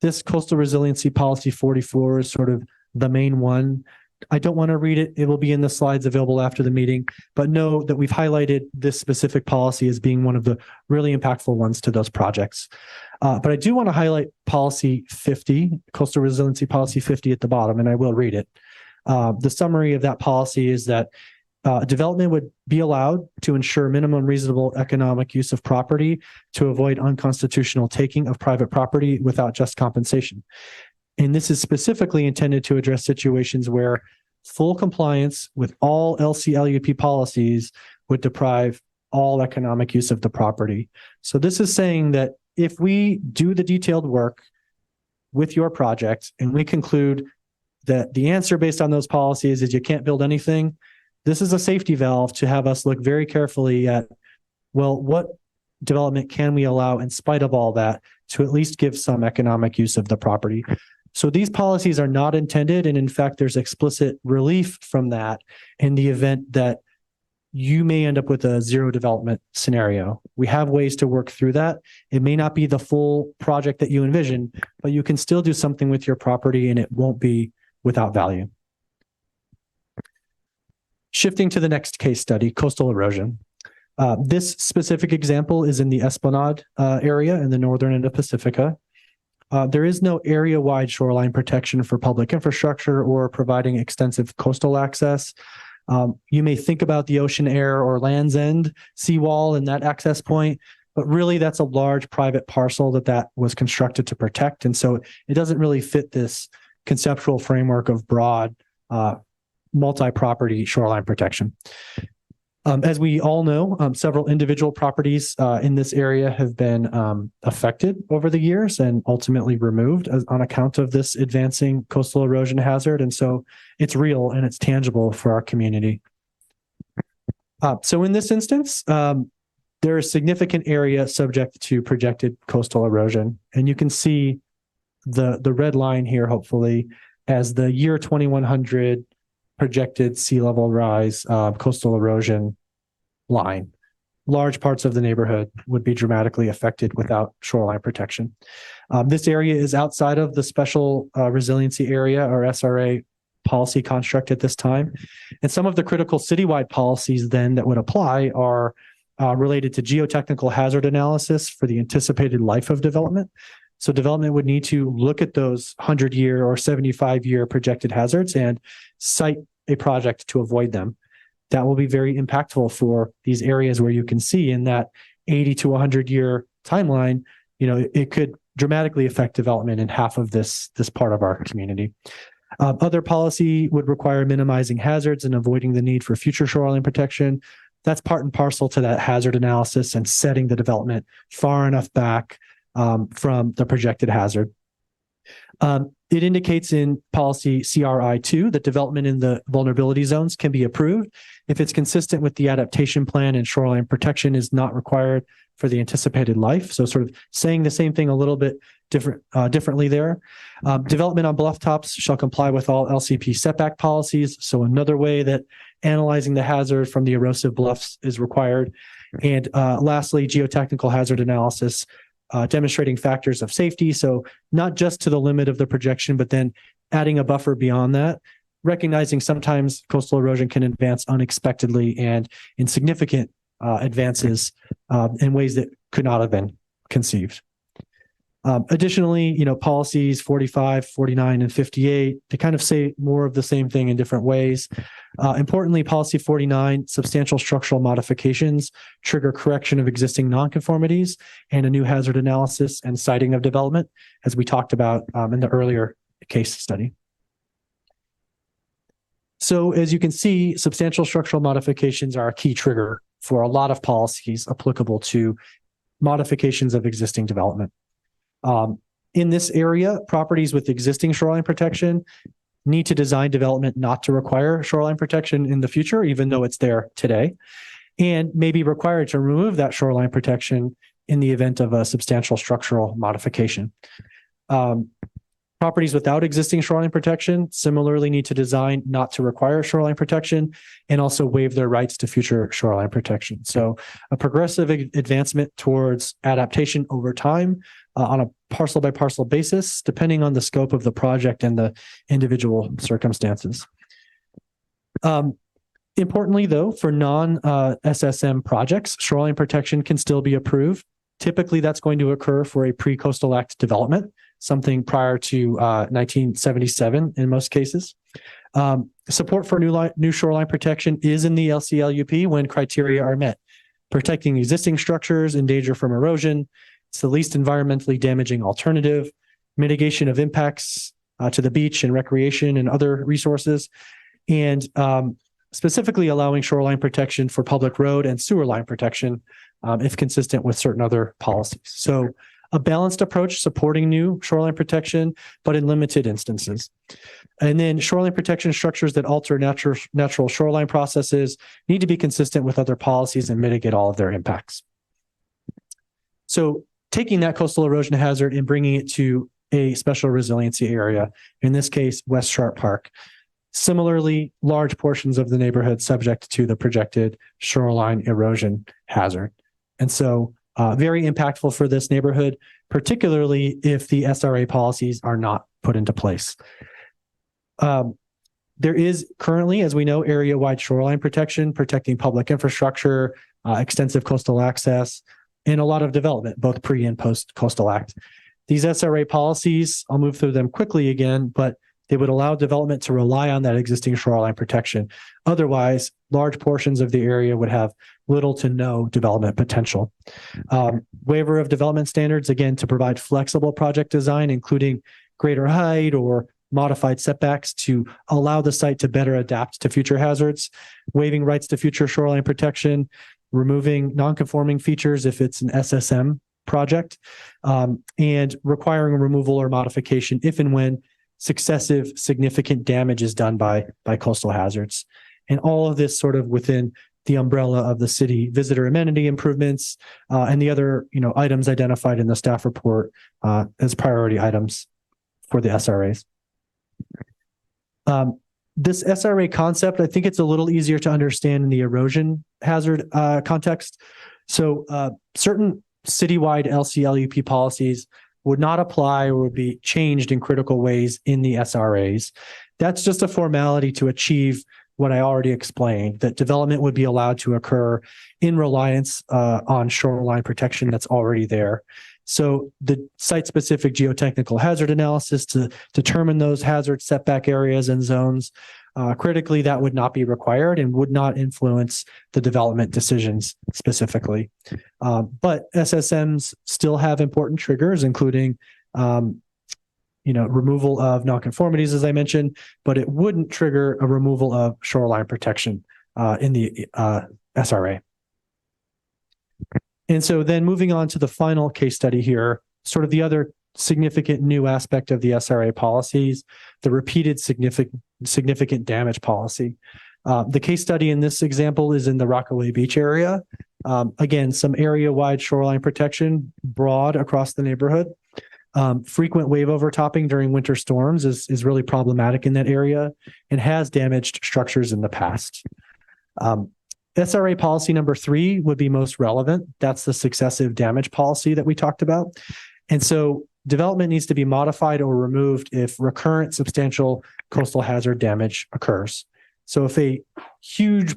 this Coastal Resiliency Policy 44 is sort of the main one. I don't want to read it. It will be in the slides available after the meeting, but know that we've highlighted this specific policy as being one of the really impactful ones to those projects. But I do want to highlight Policy 50, Coastal Resiliency Policy 50 at the bottom, and I will read it. The summary of that policy is that development would be allowed to ensure minimum reasonable economic use of property to avoid unconstitutional taking of private property without just compensation. And this is specifically intended to address situations where full compliance with all LCLUP policies would deprive all economic use of the property. So this is saying that if we do the detailed work with your project and we conclude that the answer based on those policies is you can't build anything, this is a safety valve to have us look very carefully at, well, what development can we allow in spite of all that to at least give some economic use of the property. So these policies are not intended, and in fact, there's explicit relief from that in the event that you may end up with a zero development scenario. We have ways to work through that. It may not be the full project that you envision, but you can still do something with your property and it won't be without value. Shifting to the next case study, coastal erosion. This specific example is in the Esplanade area in the northern end of Pacifica. There is no area-wide shoreline protection for public infrastructure or providing extensive coastal access. You may think about the Ocean Air or Land's End seawall and that access point, but really that's a large private parcel that was constructed to protect. And so it doesn't really fit this conceptual framework of broad multi-property shoreline protection. As we all know, several individual properties in this area have been affected over the years and ultimately removed on account of this advancing coastal erosion hazard. And so it's real and it's tangible for our community. So in this instance, there is significant area subject to projected coastal erosion. And you can see the red line here, hopefully, as the year 2100 projected sea level rise coastal erosion line. Large parts of the neighborhood would be dramatically affected without shoreline protection. This area is outside of the special resiliency area or SRA policy construct at this time. And some of the critical citywide policies then that would apply are related to geotechnical hazard analysis for the anticipated life of development. So development would need to look at those 100-year or 75-year projected hazards and cite a project to avoid them. That will be very impactful for these areas where you can see in that 80 to 100-year timeline, it could dramatically affect development in half of this part of our community. Other policy would require minimizing hazards and avoiding the need for future shoreline protection. That's part and parcel to that hazard analysis and setting the development far enough back from the projected hazard. It indicates in policy CRI2 that development in the vulnerability zones can be approved if it's consistent with the adaptation plan and shoreline protection is not required for the anticipated life. So sort of saying the same thing a little bit differently there. Development on bluff tops shall comply with all LCP setback policies. So another way that analyzing the hazard from the erosive bluffs is required. And lastly, geotechnical hazard analysis demonstrating factors of safety. So not just to the limit of the projection, but then adding a buffer beyond that, recognizing sometimes coastal erosion can advance unexpectedly and in significant advances in ways that could not have been conceived. Additionally, policies 45, 49, and 58, they kind of say more of the same thing in different ways. Importantly, policy 49, substantial structural modifications trigger correction of existing nonconformities and a new hazard analysis and siting of development, as we talked about in the earlier case study. So as you can see, substantial structural modifications are a key trigger for a lot of policies applicable to modifications of existing development. In this area, properties with existing shoreline protection need to design development not to require shoreline protection in the future, even though it's there today, and may be required to remove that shoreline protection in the event of a substantial structural modification. Properties without existing shoreline protection similarly need to design not to require shoreline protection and also waive their rights to future shoreline protection. So a progressive advancement towards adaptation over time on a parcel by parcel basis, depending on the scope of the project and the individual circumstances. Importantly, though, for non-SSM projects, shoreline protection can still be approved. Typically, that's going to occur for a pre-Coastal Act development, something prior to 1977 in most cases. Support for new shoreline protection is in the LCLUP when criteria are met. Protecting existing structures in danger from erosion, it's the least environmentally damaging alternative, mitigation of impacts to the beach and recreation and other resources, and specifically allowing shoreline protection for public road and sewer line protection if consistent with certain other policies. So a balanced approach supporting new shoreline protection, but in limited instances. And then shoreline protection structures that alter natural shoreline processes need to be consistent with other policies and mitigate all of their impacts. So taking that coastal erosion hazard and bringing it to a special resiliency area, in this case, West Sharp Park. Similarly, large portions of the neighborhood subject to the projected shoreline erosion hazard. And so very impactful for this neighborhood, particularly if the SRA policies are not put into place. There is currently, as we know, area-wide shoreline protection, protecting public infrastructure, extensive coastal access, and a lot of development, both pre and post Coastal Act. These SRA policies, I'll move through them quickly again, but they would allow development to rely on that existing shoreline protection. Otherwise, large portions of the area would have little to no development potential. Waiver of development standards, again, to provide flexible project design, including greater height or modified setbacks to allow the site to better adapt to future hazards, waiving rights to future shoreline protection, removing non-conforming features if it's an SSM project, and requiring removal or modification if and when successive significant damage is done by coastal hazards. And all of this sort of within the umbrella of the city visitor amenity improvements and the other items identified in the staff report as priority items for the SRAs. This SRA concept, I think it's a little easier to understand in the erosion hazard context. So certain citywide LCLUP policies would not apply or would be changed in critical ways in the SRAs. That's just a formality to achieve what I already explained, that development would be allowed to occur in reliance on shoreline protection that's already there. So the site-specific geotechnical hazard analysis to determine those hazard setback areas and zones, critically, that would not be required and would not influence the development decisions specifically. But SSMs still have important triggers, including removal of nonconformities, as I mentioned, but it wouldn't trigger a removal of shoreline protection in the SRA. And so then moving on to the final case study here, sort of the other significant new aspect of the SRA policies, the repeated significant damage policy. The case study in this example is in the Rockaway Beach area. Again, some area-wide shoreline protection, broad across the neighborhood. Frequent wave overtopping during winter storms is really problematic in that area and has damaged structures in the past. SRA policy number 3 would be most relevant. That's the successive damage policy that we talked about. And so development needs to be modified or removed if recurrent substantial coastal hazard damage occurs. So if a huge,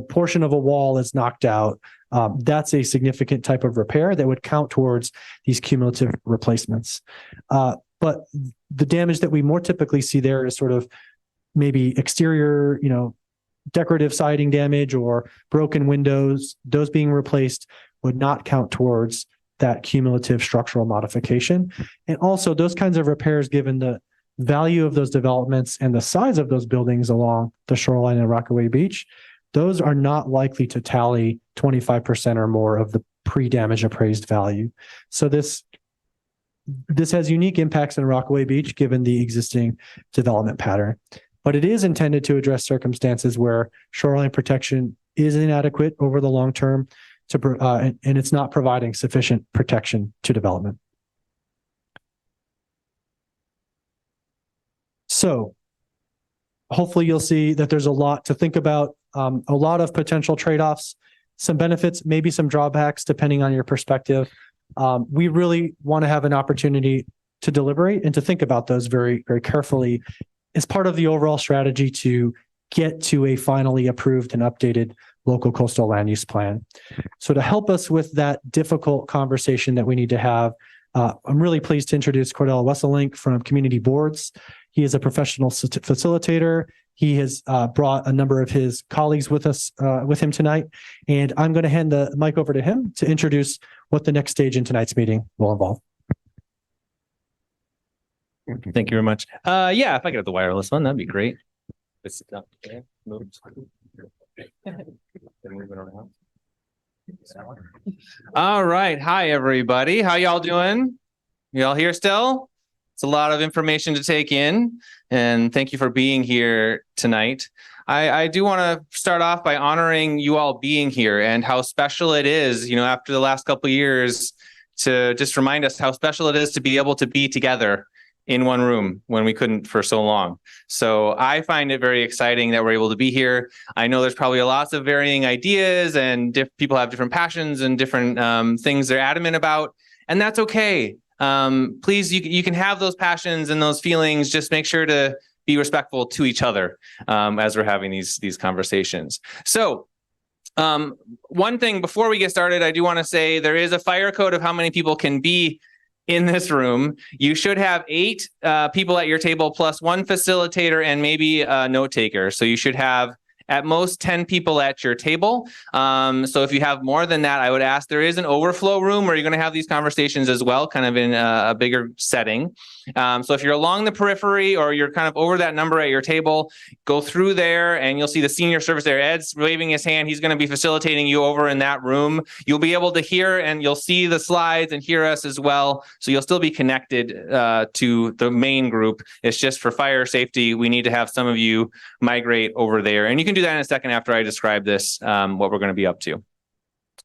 portion of a wall is knocked out, that's a significant type of repair that would count towards these cumulative replacements. But the damage that we more typically see there is sort of maybe exterior, decorative siding damage or broken windows. Those being replaced would not count towards that cumulative structural modification. And also those kinds of repairs, given the value of those developments and the size of those buildings along the shoreline of Rockaway Beach, those are not likely to tally 25% or more of the pre-damage appraised value. So this has unique impacts in Rockaway Beach, given the existing development pattern. But it is intended to address circumstances where shoreline protection is inadequate over the long term, and it's not providing sufficient protection to development. So hopefully you'll see that there's a lot to think about, a lot of potential trade-offs, some benefits, maybe some drawbacks, depending on your perspective. We really want to have an opportunity to deliberate and to think about those very, very carefully as part of the overall strategy to get to a finally approved and updated local coastal land use plan. So to help us with that difficult conversation that we need to have, I'm really pleased to introduce Cordell Wesselink from Community Boards. He is a professional facilitator. He has brought a number of his colleagues with him tonight, and I'm going to hand the mic over to him to introduce what the next stage in tonight's meeting will involve. Thank you very much. Yeah, if I could have the wireless one, that'd be great. All right. Hi, everybody. How y'all doing? Y'all here still? It's a lot of information to take in, and thank you for being here tonight. I do want to start off by honoring you all being here and how special it is, after the last couple of years, to just remind us how special it is to be able to be together in one room when we couldn't for so long. So I find it very exciting that we're able to be here. I know there's probably lots of varying ideas and people have different passions and different things they're adamant about, and that's okay. Please, you can have those passions and those feelings. Just make sure to be respectful to each other as we're having these conversations. So one thing before we get started, I do want to say there is a fire code of how many people can be in this room. You should have 8 people at your table plus 1 facilitator and maybe a note taker. So you should have at most 10 people at your table. So if you have more than that, I would ask, there is an overflow room where you're going to have these conversations as well, kind of in a bigger setting. So if you're along the periphery or you're kind of over that number at your table, go through there and you'll see the senior service there. Ed's waving his hand. He's going to be facilitating you over in that room. You'll be able to hear and you'll see the slides and hear us as well. So you'll still be connected to the main group. It's just for fire safety. We need to have some of you migrate over there. And you can do that in a second after I describe this, what we're going to be up to.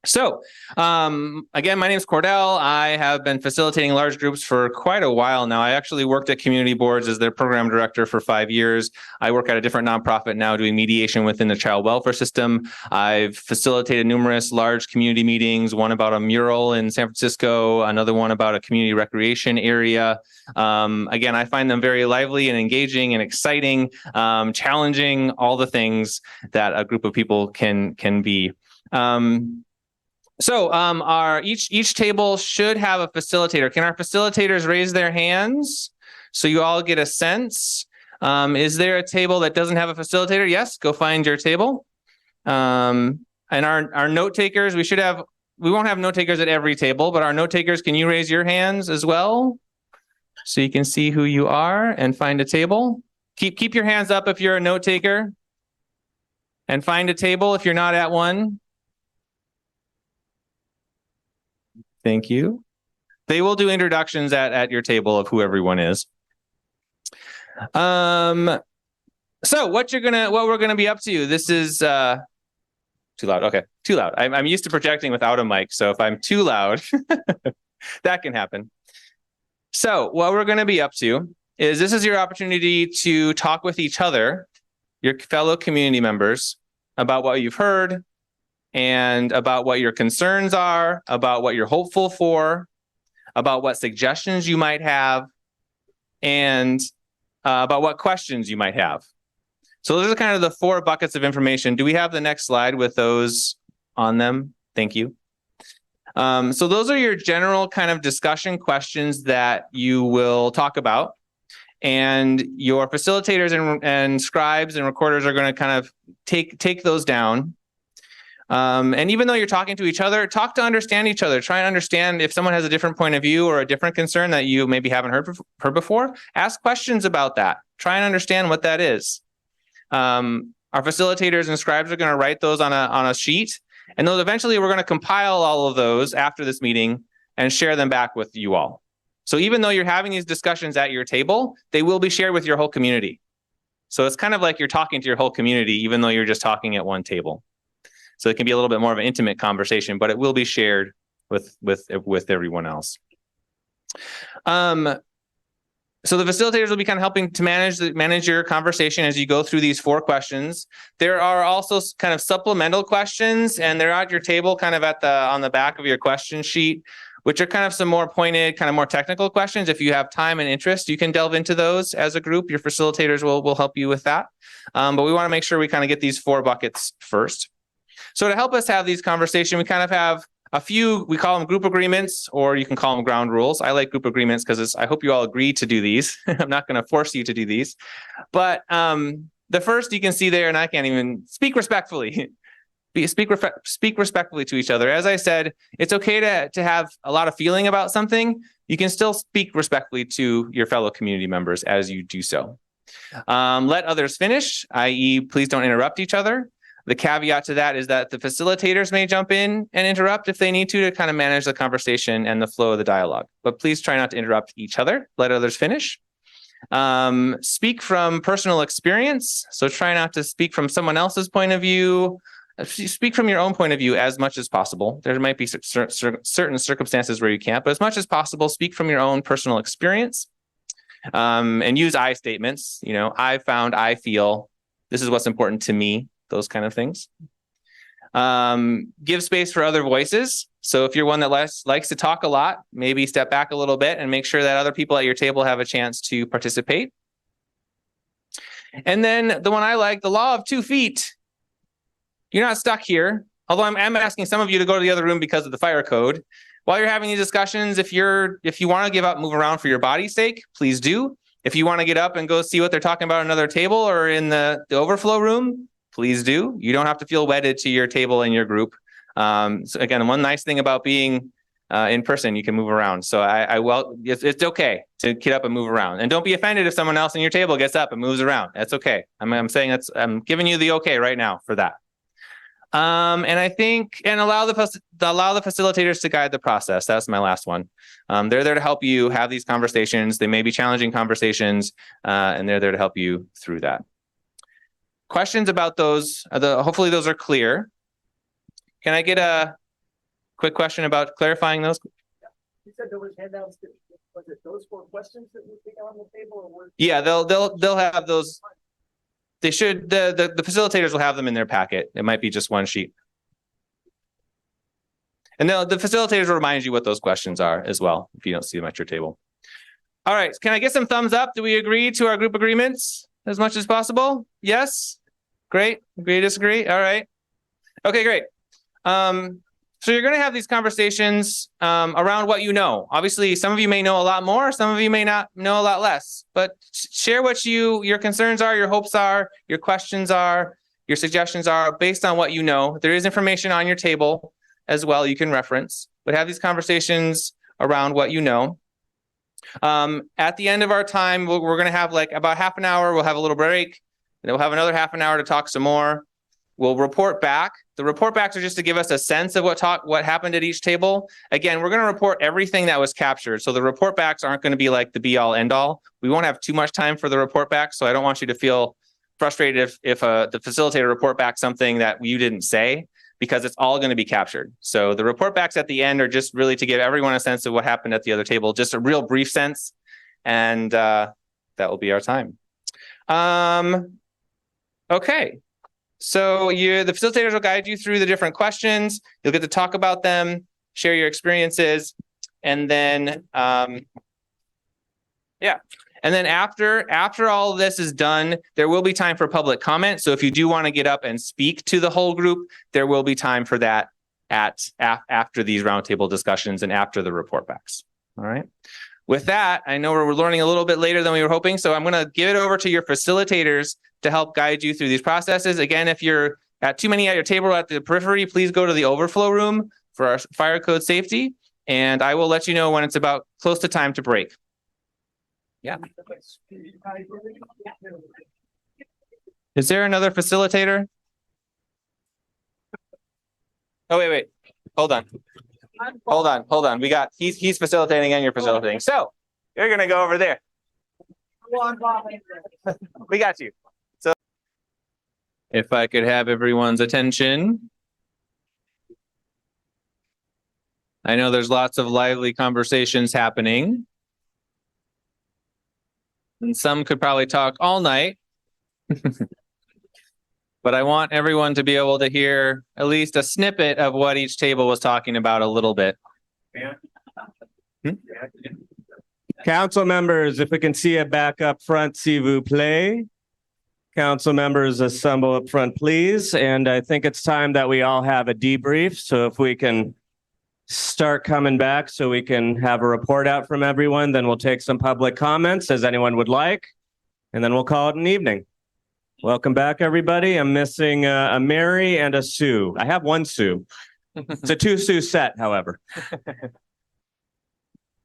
So, again, my name is Cordell. I have been facilitating large groups for quite a while now. I actually worked at Community Boards as their program director for 5 years. I work at a different nonprofit now doing mediation within the child welfare system. I've facilitated numerous large community meetings, one about a mural in San Francisco, another one about a community recreation area. Again, I find them very lively and engaging and exciting, challenging, all the things that a group of people can be. So our each table should have a facilitator. Can our facilitators raise their hands so you all get a sense? Is there a table that doesn't have a facilitator? Yes, go find your table. And our note takers, we won't have note takers at every table, but our note takers, can you raise your hands as well? So you can see who you are and find a table. Keep your hands up if you're a note taker. And find a table if you're not at one. Thank you. They will do introductions at your table of who everyone is. So what we're gonna be up to. This is too loud. Okay, too loud. I'm used to projecting without a mic, so if I'm too loud, that can happen. So what we're gonna be up to is this is your opportunity to talk with each other, your fellow community members, about what you've heard, and about what your concerns are, about what you're hopeful for, about what suggestions you might have, and about what questions you might have. So those are kind of the 4 buckets of information. Do we have the next slide with those on them? Thank you. So those are your general kind of discussion questions that you will talk about. And your facilitators and scribes and recorders are going to kind of take those down. And even though you're talking to each other, talk to understand each other. Try and understand if someone has a different point of view or a different concern that you maybe haven't heard before. Ask questions about that. Try and understand what that is. Our facilitators and scribes are going to write those on a sheet, and those eventually we're going to compile all of those after this meeting and share them back with you all. So even though you're having these discussions at your table, they will be shared with your whole community. So it's kind of like you're talking to your whole community, even though you're just talking at one table. So it can be a little bit more of an intimate conversation, but it will be shared with everyone else. So the facilitators will be kind of helping to manage your conversation as you go through these 4 questions. There are also kind of supplemental questions, and they're at your table kind of on the back of your question sheet, which are kind of some more pointed, kind of more technical questions. If you have time and interest, you can delve into those as a group. Your facilitators will help you with that. But we want to make sure we kind of get these 4 buckets first. So to help us have these conversations, we kind of have a few, we call them group agreements, or you can call them ground rules. I like group agreements because I hope you all agree to do these. I'm not going to force you to do these. But the first you can see there, and I can't even speak respectfully. Speak respectfully to each other. As I said, it's okay to have a lot of feeling about something. You can still speak respectfully to your fellow community members as you do so. Let others finish, i.e., please don't interrupt each other. The caveat to that is that the facilitators may jump in and interrupt if they need to kind of manage the conversation and the flow of the dialogue. But please try not to interrupt each other. Let others finish. Speak from personal experience. So try not to speak from someone else's point of view. Speak from your own point of view as much as possible. There might be certain circumstances where you can't, but as much as possible, speak from your own personal experience. And use I statements. You know, I found, I feel, this is what's important to me. Those kind of things. Give space for other voices. So if you're one that likes to talk a lot, maybe step back a little bit and make sure that other people at your table have a chance to participate. And then the one I like, the law of 2 feet. You're not stuck here. Although I'm asking some of you to go to the other room because of the fire code. While you're having these discussions, if you want to give up, move around for your body's sake, please do. If you want to get up and go see what they're talking about at another table or in the overflow room, please do. You don't have to feel wedded to your table and your group. So again, one nice thing about being in person, you can move around. So it's okay to get up and move around. And don't be offended if someone else in your table gets up and moves around. That's okay. I'm saying I'm giving you the okay right now for that. And I think, and allow the facilitators to guide the process. That's my last one. They're there to help you have these conversations. They may be challenging conversations, and they're there to help you through that. Questions about those? Hopefully those are clear. Can I get a quick question about clarifying those? You said there was handouts. Was it those 4 questions that we take on the table, or were... Yeah, they'll have those. They should. The facilitators will have them in their packet. It might be just one sheet, and the facilitators will remind you what those questions are as well if you don't see them at your table. All right. Can I get some thumbs up? Do we agree to our group agreements as much as possible? Yes. Great. Agree, disagree? All right. Okay, great. So you're going to have these conversations around what you know. Obviously, some of you may know a lot more. Some of you may not know a lot less. But share what your concerns are, your hopes are, your questions are, your suggestions are based on what you know. There is information on your table as well you can reference. But have these conversations around what you know. At the end of our time, we're going to have like about half an hour. We'll have a little break. And then we'll have another half an hour to talk some more. We'll report back. The report backs are just to give us a sense of what happened at each table. Again, we're going to report everything that was captured. So the report backs aren't going to be like the be all end all. We won't have too much time for the report back. So I don't want you to feel frustrated if the facilitator report back something that you didn't say, because it's all going to be captured. So the report backs at the end are just really to give everyone a sense of what happened at the other table, just a real brief sense. And that will be our time. Okay. So the facilitators will guide you through the different questions. You'll get to talk about them, share your experiences, and then And then after all of this is done, there will be time for public comment. So if you do want to get up and speak to the whole group, there will be time for that after these roundtable discussions and after the report backs. All right. With that, I know we're learning a little bit later than we were hoping, so I'm going to give it over to your facilitators to help guide you through these processes. Again, if you're at too many at your table or at the periphery, please go to the overflow room for our fire code safety, and I will let you know when it's about close to time to break. Yeah. Is there another facilitator? Oh, wait. Hold on. He's facilitating and you're facilitating. So you're going to go over there. We got you. So if I could have everyone's attention. I know there's lots of lively conversations happening. And some could probably talk all night. But I want everyone to be able to hear at least a snippet of what each table was talking about a little bit. Council members, if we can see it back up front, s'il vous plaît. Council members, assemble up front, please. And I think it's time that we all have a debrief. So if we can start coming back so we can have a report out from everyone, then we'll take some public comments as anyone would like, and then we'll call it an evening. Welcome back, everybody. I'm missing a Mary and a Sue. I have one Sue. It's a 2 Sue set, however.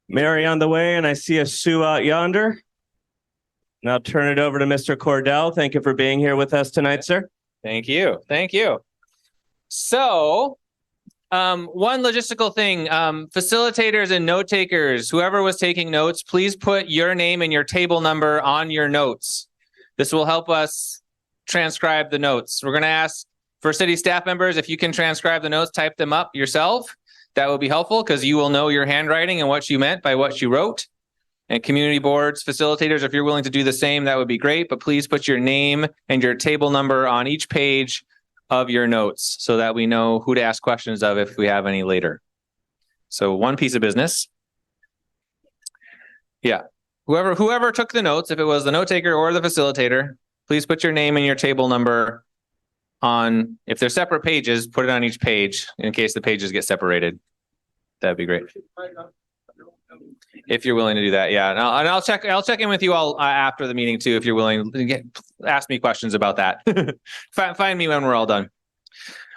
Mary on the way, and I see a Sue out yonder. And I'll turn it over to Mr. Cordell. Thank you for being here with us tonight, sir. Thank you. So, one logistical thing, facilitators and note takers, whoever was taking notes, please put your name and your table number on your notes. This will help us transcribe the notes. We're going to ask for city staff members, if you can transcribe the notes, type them up yourself. That would be helpful because you will know your handwriting and what you meant by what you wrote. And community boards, facilitators, if you're willing to do the same, that would be great. But please put your name and your table number on each page of your notes so that we know who to ask questions of if we have any later. So one piece of business. Yeah. Whoever took the notes, if it was the note taker or the facilitator, please put your name and your table number on, if they're separate pages, put it on each page in case the pages get separated. That'd be great. If you're willing to do that, yeah. And I'll check in with you all after the meeting too, if you're willing. Ask me questions about that. Find me when we're all done.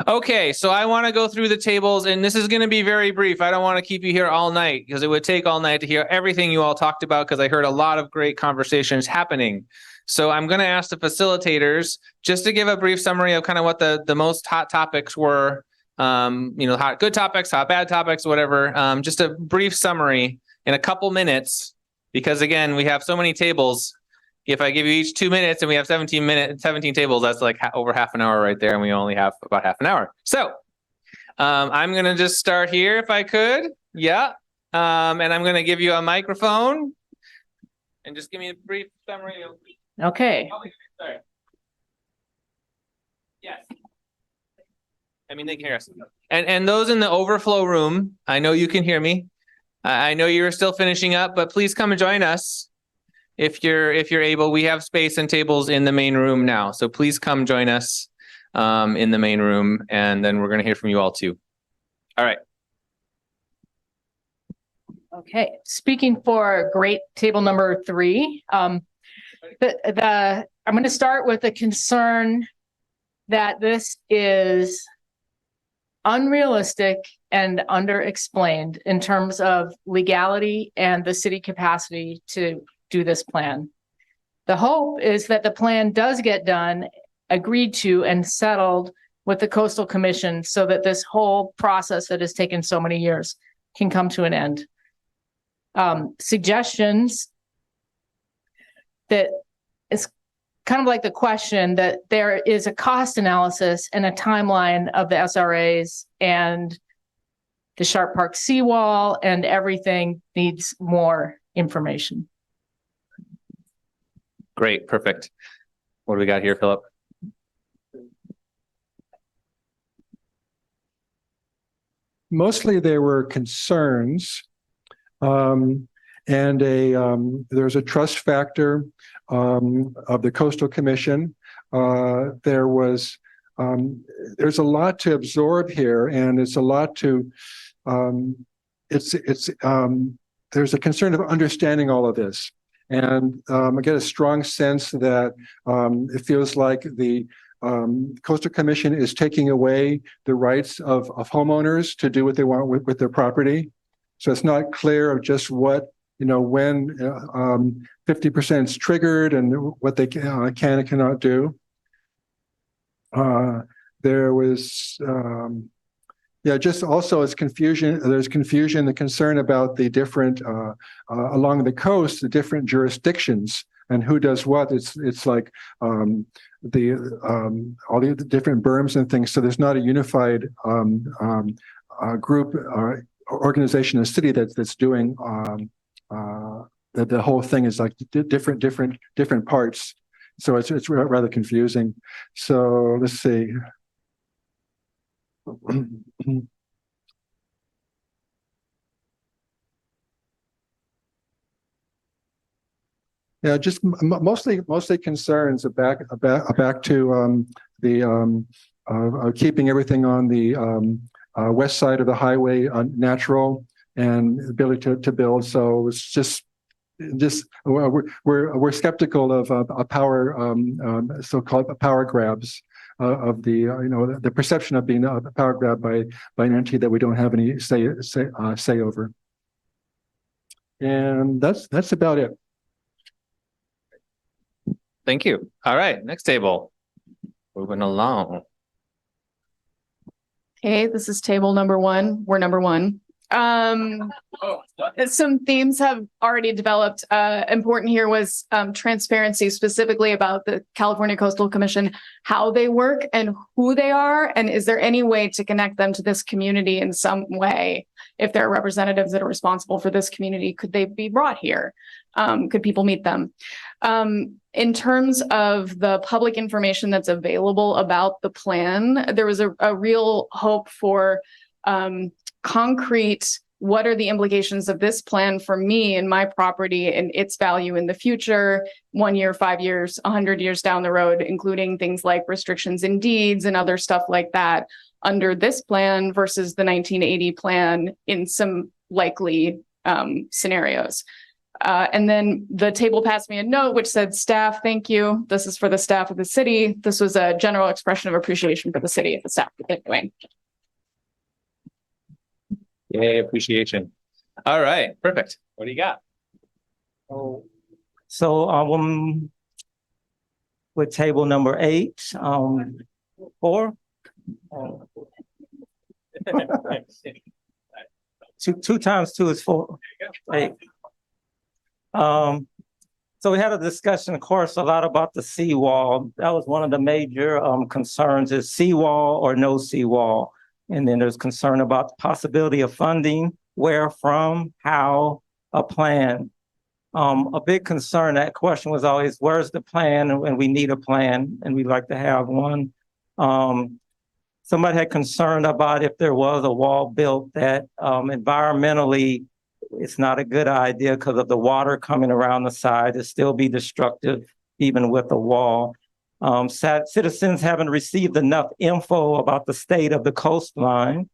Okay, so I want to go through the tables, and this is going to be very brief. I don't want to keep you here all night because it would take all night to hear everything you all talked about because I heard a lot of great conversations happening. So I'm going to ask the facilitators just to give a brief summary of kind of what the most hot topics were. Hot good topics, hot bad topics, whatever. Just a brief summary in a couple minutes, because again, we have so many tables. If I give you each 2 minutes and we have 17 tables, that's like over half an hour right there. And we only have about half an hour. So I'm going to just start here if I could. Yeah. And I'm going to give you a microphone and just give me a brief summary. Okay. Oh, sorry. Yes. I mean, they can hear us. And those in the overflow room, I know you can hear me. I know you're still finishing up, but please come and join us if you're able. We have space and tables in the main room now, so please come join us in the main room, and then we're going to hear from you all too. All right. Okay. Speaking for great table number 3, I'm going to start with a concern that this is unrealistic and underexplained in terms of legality and the city capacity to do this plan. The hope is that the plan does get done, agreed to, and settled with the Coastal Commission so that this whole process that has taken so many years can come to an end. Suggestions that is kind of like the question that there is a cost analysis and a timeline of the SRAs, and the Sharp Park seawall and everything needs more information. Great. Perfect. What do we got here, Philip? mostly they were concerns. And there's a trust factor of the Coastal Commission. There's a lot to absorb here, and it's a lot to there's a concern of understanding all of this. And I get a strong sense that it feels like the Coastal Commission is taking away the rights of homeowners to do what they want with their property. So it's not clear of just what, when 50% is triggered and what they can and cannot do. There was, just also it's confusion. There's confusion, the concern about the different, along the coast, the different jurisdictions and who does what. It's like all the different berms and things. So there's not a unified group organization in the city that's doing the whole thing is like different parts. So it's rather confusing. So let's see. Yeah, just mostly concerns back to keeping everything on the west side of the highway natural and ability to build. So it's just we're skeptical of a power so-called power grabs of the perception of being a power grab by an entity that we don't have any say over. And that's about it. Thank you. All right, next table. Moving along. Okay, this is table number 1. We're number 1. Some themes have already developed. Important here was transparency, specifically about the California Coastal Commission, how they work and who they are, and is there any way to connect them to this community in some way? If there are representatives that are responsible for this community, could they be brought here? Could people meet them? In terms of the public information that's available about the plan, there was a real hope for concrete, what are the implications of this plan for me and my property and its value in the future, 1 year, 5 years, 100 years down the road, including things like restrictions in deeds and other stuff like that under this plan versus the 1980 plan in some likely scenarios. And then the table passed me a note which said, staff, thank you. This is for the staff of the city. This was a general expression of appreciation for the city and the staff that they're doing. Yay, appreciation. All right, perfect. What do you got? So with table number 8, 4. Two times 2 is 4. 8. So we had a discussion, of course, a lot about the seawall. That was one of the major concerns: is seawall or no seawall. And then there's concern about the possibility of funding, where, from, how, a plan. A big concern, that question was always, where's the plan? And we need a plan, and we'd like to have one. Somebody had concern about if there was a wall built, that environmentally, it's not a good idea because of the water coming around the side. It'd still be destructive, even with a wall. Citizens haven't received enough info about the state of the coastline.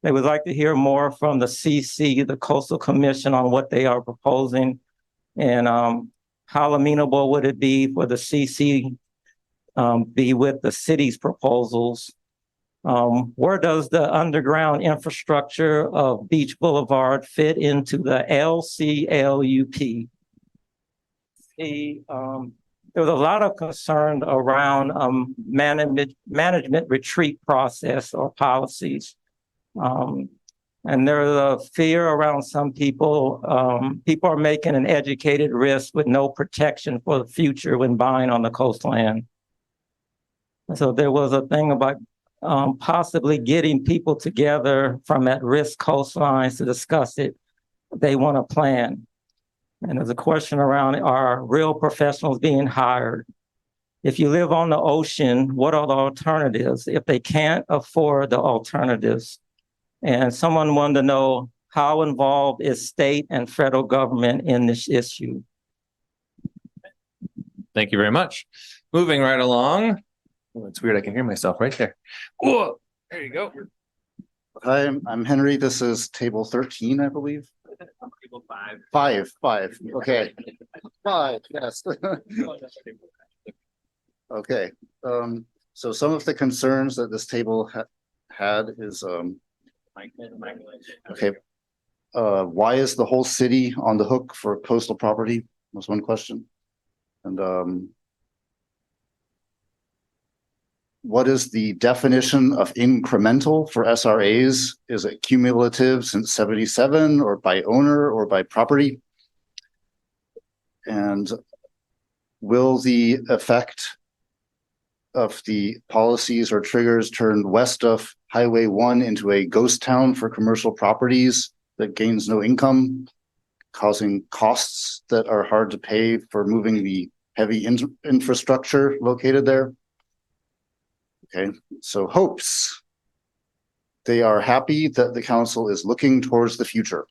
They would like to hear more from the CC, the Coastal Commission, on what they are proposing, and how amenable would it be for the CC be with the city's proposals. Where does the underground infrastructure of Beach Boulevard fit into the LCLUP? There was a lot of concern around management retreat process or policies. And there's a fear around some people. People are making an educated risk with no protection for the future when buying on the coastline. So there was a thing about possibly getting people together from at-risk coastlines to discuss it. They want a plan. And there's a question around, are real professionals being hired? If you live on the ocean, what are the alternatives? If they can't afford the alternatives, And someone wanted to know how involved is state and federal government in this issue? Thank you very much. Moving right along. Oh, it's weird. I can hear myself right there. Whoa, there you go. Hi, I'm Henry. This is table 13, I believe. Table 5. Five. Okay. 5, yes. Okay. So some of the concerns that this table had is, okay. Why is the whole city on the hook for coastal property? Was one question. And what is the definition of incremental for SRAs? Is it cumulative since 77 or by owner or by property? And will the effect of the policies or triggers turn west of Highway 1 into a ghost town for commercial properties that gains no income, causing costs that are hard to pay for moving the heavy infrastructure located there? Okay, so hopes. They are happy that the council is looking towards the future.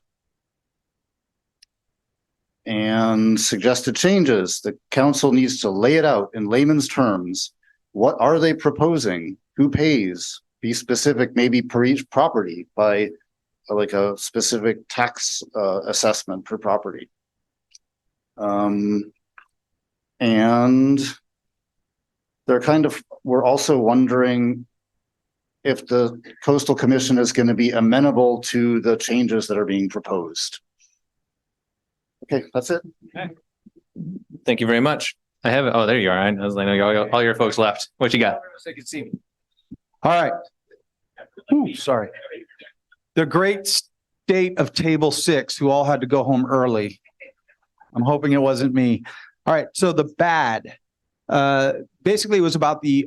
And suggested changes. The council needs to lay it out in layman's terms. What are they proposing? Who pays? Be specific, maybe per each property by like a specific tax assessment per property. And we're also wondering if the Coastal Commission is going to be amenable to the changes that are being proposed. Okay, that's it. Okay. Thank you very much. I have it. Oh, there you are. I know all your folks left. What you got? So you can see me. All right. Ooh, sorry. The great state of table 6, who all had to go home early. I'm hoping it wasn't me. All right. So the bad, basically it was about the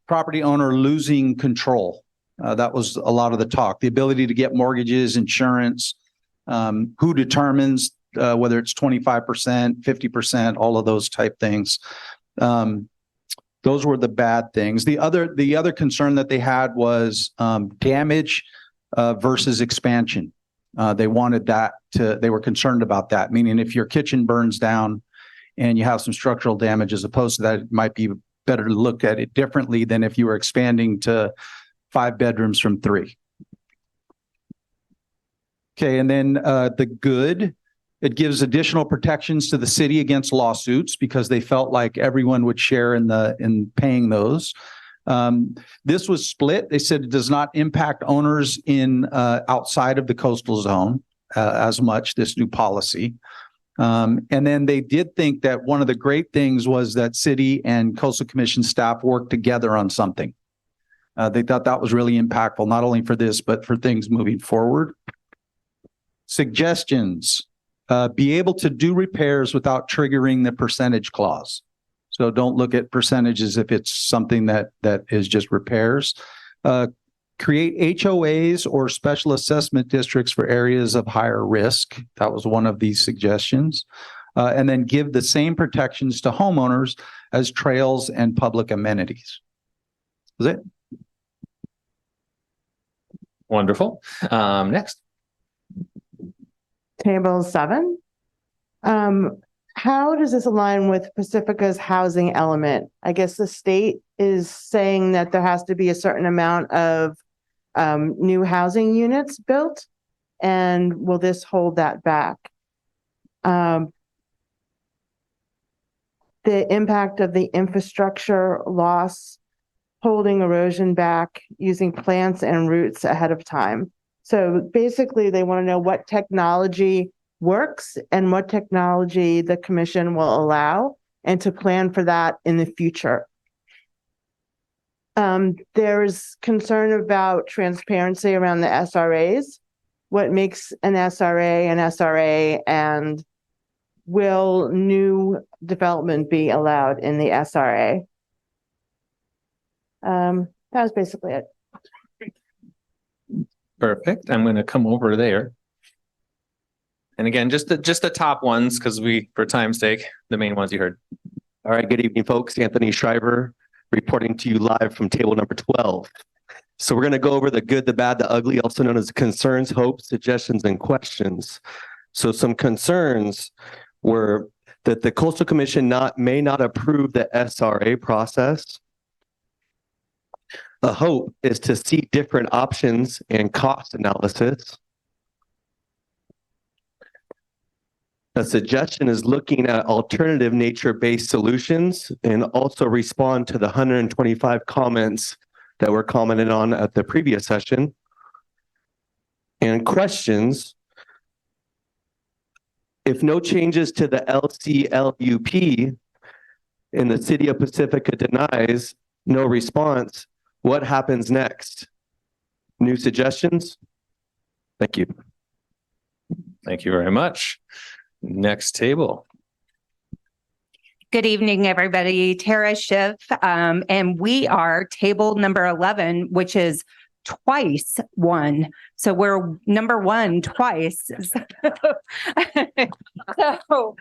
property owner losing control. That was a lot of the talk, the ability to get mortgages, insurance, who determines whether it's 25%, 50%, all of those type things. Those were the bad things. The other concern that they had was damage versus expansion. They wanted they were concerned about that, meaning if your kitchen burns down and you have some structural damage, as opposed to that, it might be better to look at it differently than if you were expanding to 5 bedrooms from 3. Okay, and then the good, it gives additional protections to the city against lawsuits because they felt like everyone would share in paying those. This was split. They said it does not impact owners in outside of the coastal zone as much, this new policy. And then they did think that one of the great things was that city and Coastal Commission staff worked together on something. They thought that was really impactful, not only for this, but for things moving forward. Suggestions. Be able to do repairs without triggering the percentage clause. So don't look at percentages if it's something that is just repairs. Create HOAs or special assessment districts for areas of higher risk. That was one of these suggestions. And then give the same protections to homeowners as trails and public amenities. That's it. Wonderful. Next. Table 7. How does this align with Pacifica's housing element? I guess the state is saying that there has to be a certain amount of new housing units built, and will this hold that back? The impact of the infrastructure loss, holding erosion back, using plants and roots ahead of time. So basically, they want to know what technology works and what technology the commission will allow, and to plan for that in the future. There's concern about transparency around the SRAs. What makes an SRA, and will new development be allowed in the SRA? That was basically it. Perfect. I'm going to come over there. And again, just the top ones, because for time's sake, the main ones you heard. All right. Good evening, folks. Anthony Shriver reporting to you live from table number 12. So we're going to go over the good, the bad, the ugly, also known as concerns, hopes, suggestions, and questions. So some concerns were that the Coastal Commission may not approve the SRA process. A hope is to see different options and cost analysis. A suggestion is looking at alternative nature-based solutions and also respond to the 125 comments that were commented on at the previous session. And questions: if no changes to the LCLUP and the city of Pacifica denies, no response, what happens next? New suggestions? Thank you. Thank you very much. Next table. Good evening, everybody. Tara Schiff, and we are table number 11, which is twice one. So we're number one twice. So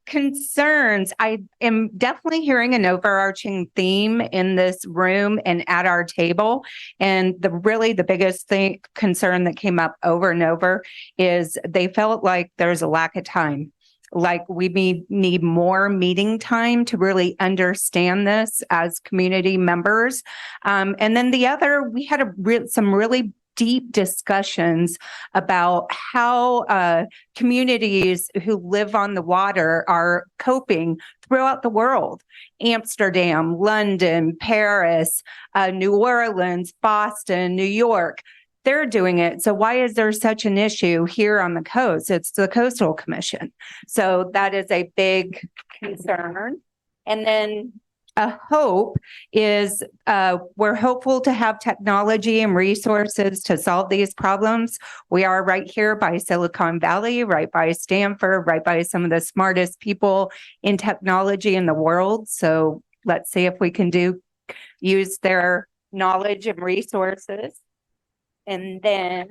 concerns. I am definitely hearing an overarching theme in this room and at our table. And the biggest concern that came up over and over is they felt like there's a lack of time. Like we need more meeting time to really understand this as community members. And then the other, we had some really deep discussions about how communities who live on the water are coping throughout the world. Amsterdam, London, Paris, New Orleans, Boston, New York. They're doing it. So why is there such an issue here on the coast? It's the Coastal Commission. So that is a big concern. And then a hope is we're hopeful to have technology and resources to solve these problems. We are right here by Silicon Valley, right by Stanford, right by some of the smartest people in technology in the world. So let's see if we can use their knowledge and resources. And then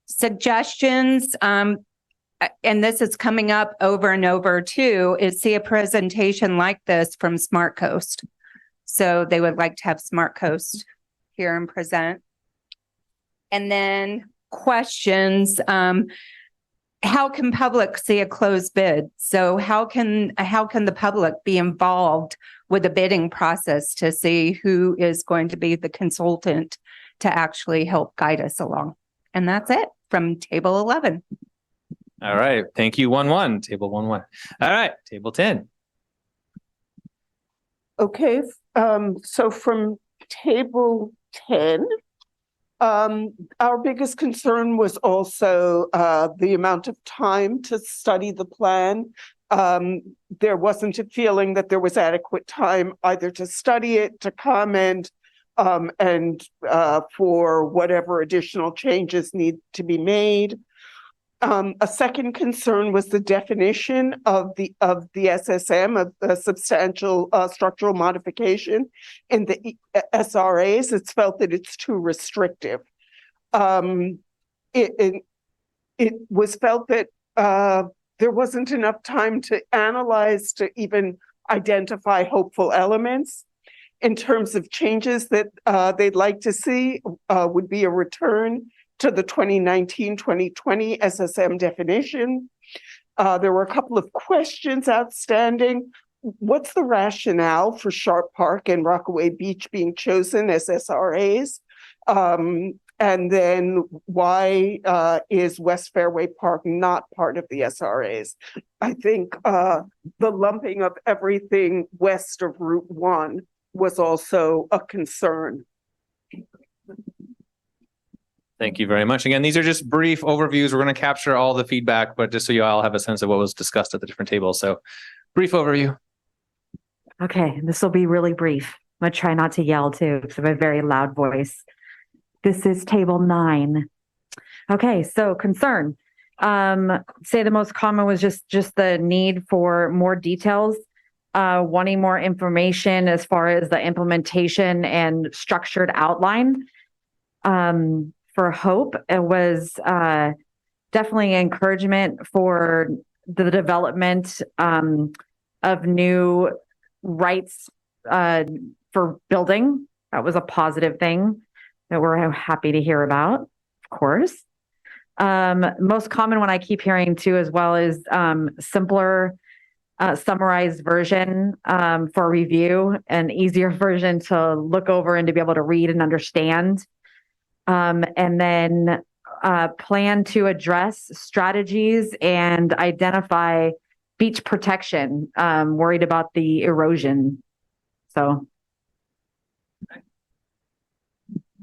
suggestions, and this is coming up over and over too, is see a presentation like this from Smart Coast. So they would like to have Smart Coast here and present. And then questions, how can public see a closed bid? So how can the public be involved with the bidding process to see who is going to be the consultant to actually help guide us along? And that's it from table 11. All right. Thank you, 1-1. Table 1-1. All right. Table 10. Okay. So from table 10, our biggest concern was also the amount of time to study the plan. There wasn't a feeling that there was adequate time either to study it, to comment, and for whatever additional changes need to be made. A second concern was the definition of the SSM, of the substantial structural modification in the SRAs. It's felt that it's too restrictive. It was felt that there wasn't enough time to analyze, to even identify hopeful elements. In terms of changes that they'd like to see, would be a return to the 2019-2020 SSM definition. There were a couple of questions outstanding. What's the rationale for Sharp Park and Rockaway Beach being chosen as SRAs? And then why is West Fairway Park not part of the SRAs? I think the lumping of everything west of Route 1 was also a concern. Thank you very much. Again, these are just brief overviews. We're going to capture all the feedback, but just so you all have a sense of what was discussed at the different tables. So brief overview. Okay, this will be really brief. I'm going to try not to yell too, because I have a very loud voice. This is table 9. Okay, so concern. Say the most common was just the need for more details, wanting more information as far as the implementation and structured outline. For Hope, it was definitely encouragement for the development of new rights for building That was a positive thing that we're happy to hear about, of course. Most common one I keep hearing too, as well, is simpler summarized version for review, an easier version to look over and to be able to read and understand. And then plan to address strategies and identify beach protection, worried about the erosion. So.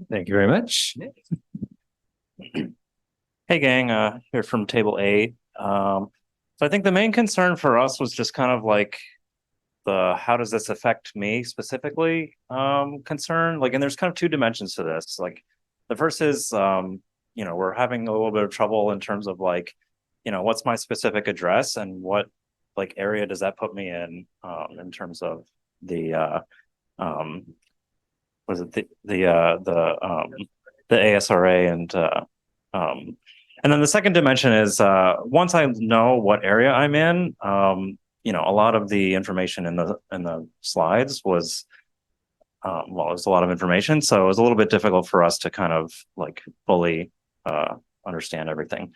Thank you very much. Hey gang, here from table 8. So I think the main concern for us was just kind of like the how does this affect me specifically concern. Like, and there's kind of 2 dimensions to this. Like the first is we're having a little bit of trouble in terms of like, what's my specific address and what like area does that put me in terms of the was it the ASRA and then the second dimension is once I know what area I'm in, a lot of the information in the slides was it was a lot of information, so it was a little bit difficult for us to kind of like fully understand everything.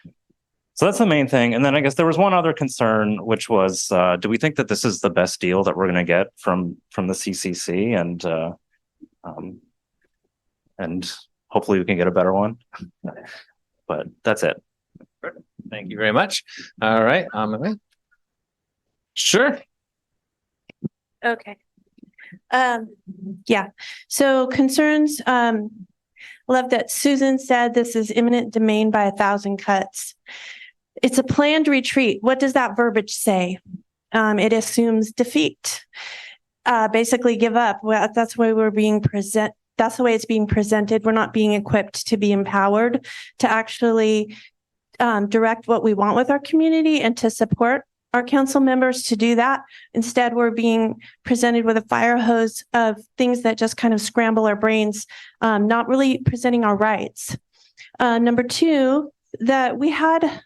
So that's the main thing. And then I guess there was one other concern, which was, do we think that this is the best deal that we're going to get from the CCC, and hopefully we can get a better one. But that's it. Thank you very much. All right, sure. Okay. Yeah. So concerns, love that Susan said this is eminent domain by 1,000 cuts. It's a planned retreat. What does that verbiage say? It assumes defeat. Basically give up. Well, that's the way that's the way it's being presented. We're not being equipped to be empowered to actually direct what we want with our community and to support our council members to do that. Instead, we're being presented with a fire hose of things that just kind of scramble our brains, not really presenting our rights. Number 2, that we had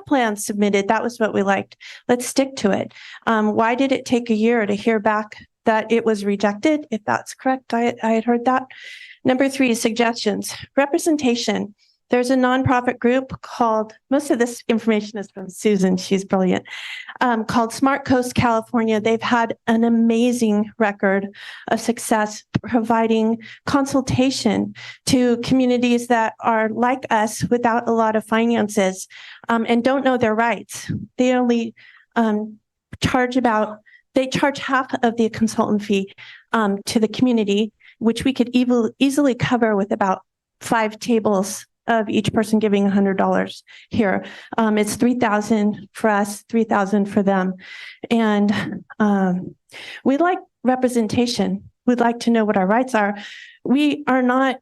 plans submitted. That was what we liked. Let's stick to it. Why did it take a year to hear back that it was rejected? If that's correct, I had heard that. Number 3, suggestions. Representation. There's a nonprofit group called, most of this information is from Susan, she's brilliant, called Smart Coast California. They've had an amazing record of success providing consultation to communities that are like us without a lot of finances and don't know their rights. They only charge half of the consultant fee to the community, which we could easily cover with about 5 tables of each person giving $100 here. It's $3,000 for us, $3,000 for them. And we like representation. We'd like to know what our rights are. We are not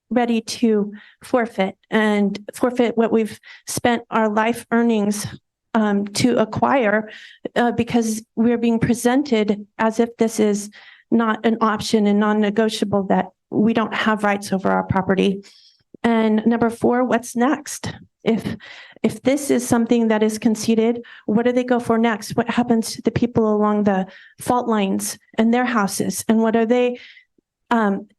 ready to forfeit what we've spent our life earnings to acquire because we're being presented as if this is not an option and non-negotiable, that we don't have rights over our property. And number 4, what's next? If this is something that is conceded, what do they go for next? What happens to the people along the fault lines and their houses? And what are they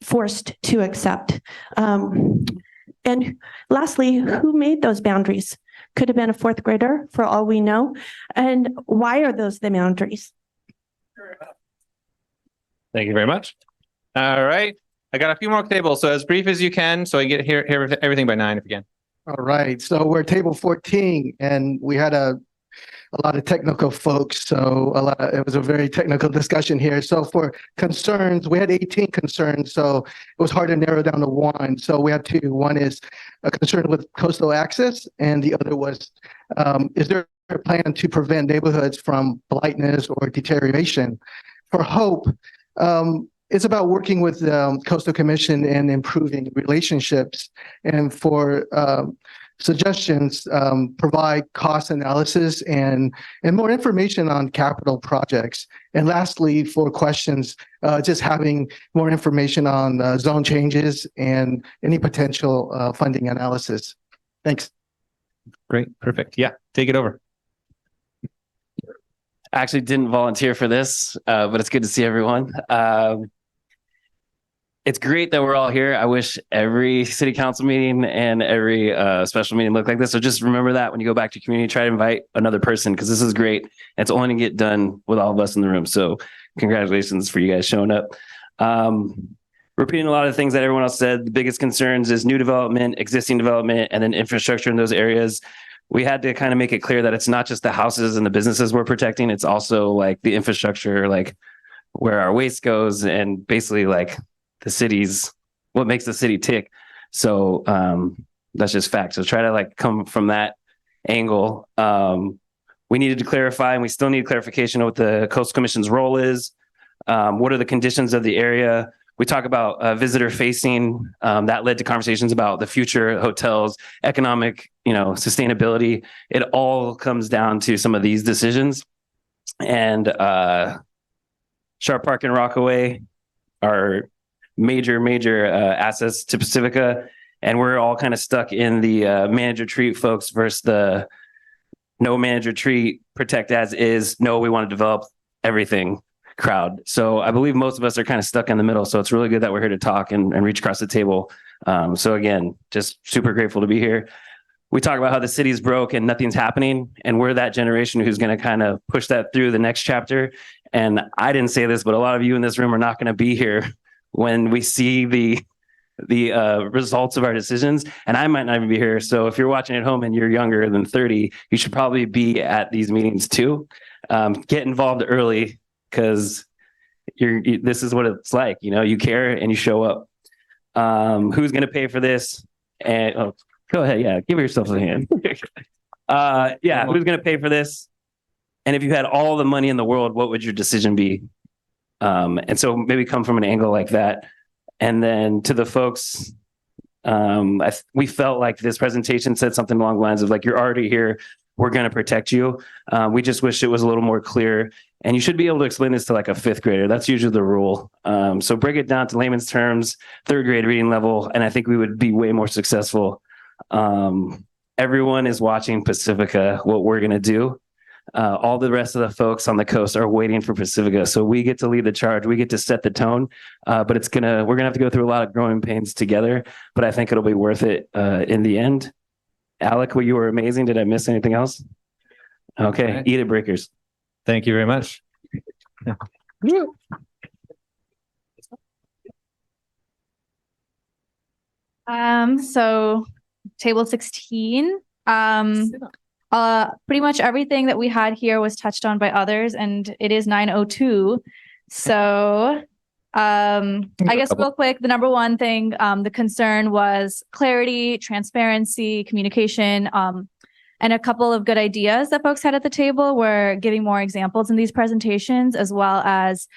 forced to accept? And lastly, who made those boundaries? Could have been a 4th grader for all we know. And why are those the boundaries? Thank you very much. All right. I got a few more tables, so as brief as you can, so I get here everything by 9 if you can. All right, so we're table 14, and we had a lot of technical folks, so it was a very technical discussion here. So for concerns, we had 18 concerns, so it was hard to narrow down to 1. So we have 2. One is a concern with coastal access, and the other was, is there a plan to prevent neighborhoods from blightness or deterioration? For Hope, it's about working with the Coastal Commission and improving relationships. And for suggestions, provide cost analysis and more information on capital projects. And lastly, for questions, just having more information on zone changes and any potential funding analysis. Thanks. Great, perfect. Yeah, take it over. I actually didn't volunteer for this, but it's good to see everyone. it's great that we're all here. I wish every city council meeting and every special meeting looked like this. So just remember that when you go back to community, try to invite another person because this is great. It's only going to get done with all of us in the room. So congratulations for you guys showing up. Repeating a lot of things that everyone else said, the biggest concerns is new development, existing development, and then infrastructure in those areas. We had to kind of make it clear that it's not just the houses and the businesses we're protecting. It's also like the infrastructure, like where our waste goes and basically like the city's, what makes the city tick. So that's just fact. So try to like come from that angle. We needed to clarify, and we still need clarification of what the Coastal Commission's role is. What are the conditions of the area? We talk about visitor facing, that led to conversations about the future hotels, economic, sustainability. It all comes down to some of these decisions. And Sharp Park and Rockaway are major assets to Pacifica. And we're all kind of stuck in the manager treat folks versus the no manager treat, protect as is, no, we want to develop everything crowd. So I believe most of us are kind of stuck in the middle. So it's really good that we're here to talk and reach across the table. So again, just super grateful to be here. We talk about how the city's broke and nothing's happening. And we're that generation who's going to kind of push that through the next chapter. And I didn't say this, but a lot of you in this room are not going to be here when we see the results of our decisions. And I might not even be here. So if you're watching at home and you're younger than 30, you should probably be at these meetings too. Get involved early because this is what it's like. You care and you show up. Who's going to pay for this? And go ahead. Yeah. Give yourself a hand. Who's going to pay for this? And if you had all the money in the world, what would your decision be? And so maybe come from an angle like that. And then to the folks, we felt like this presentation said something along the lines of like, you're already here. We're going to protect you. We just wish it was a little more clear. And you should be able to explain this to like a fifth grader. That's usually the rule. So break it down to layman's terms, third grade reading level. And I think we would be way more successful. Everyone is watching Pacifica, what we're going to do. All the rest of the folks on the coast are waiting for Pacifica. So we get to lead the charge. We get to set the tone, but we're going to have to go through a lot of growing pains together, but I think it'll be worth it in the end. Alec, you were amazing. Did I miss anything else? Okay. Eat it, breakers. Thank you very much. So table 16, pretty much everything that we had here was touched on by others, and it is 9:02. So I guess real quick, the number one thing, the concern was clarity, transparency, communication, and a couple of good ideas that folks had at the table were giving more examples in these presentations, as well as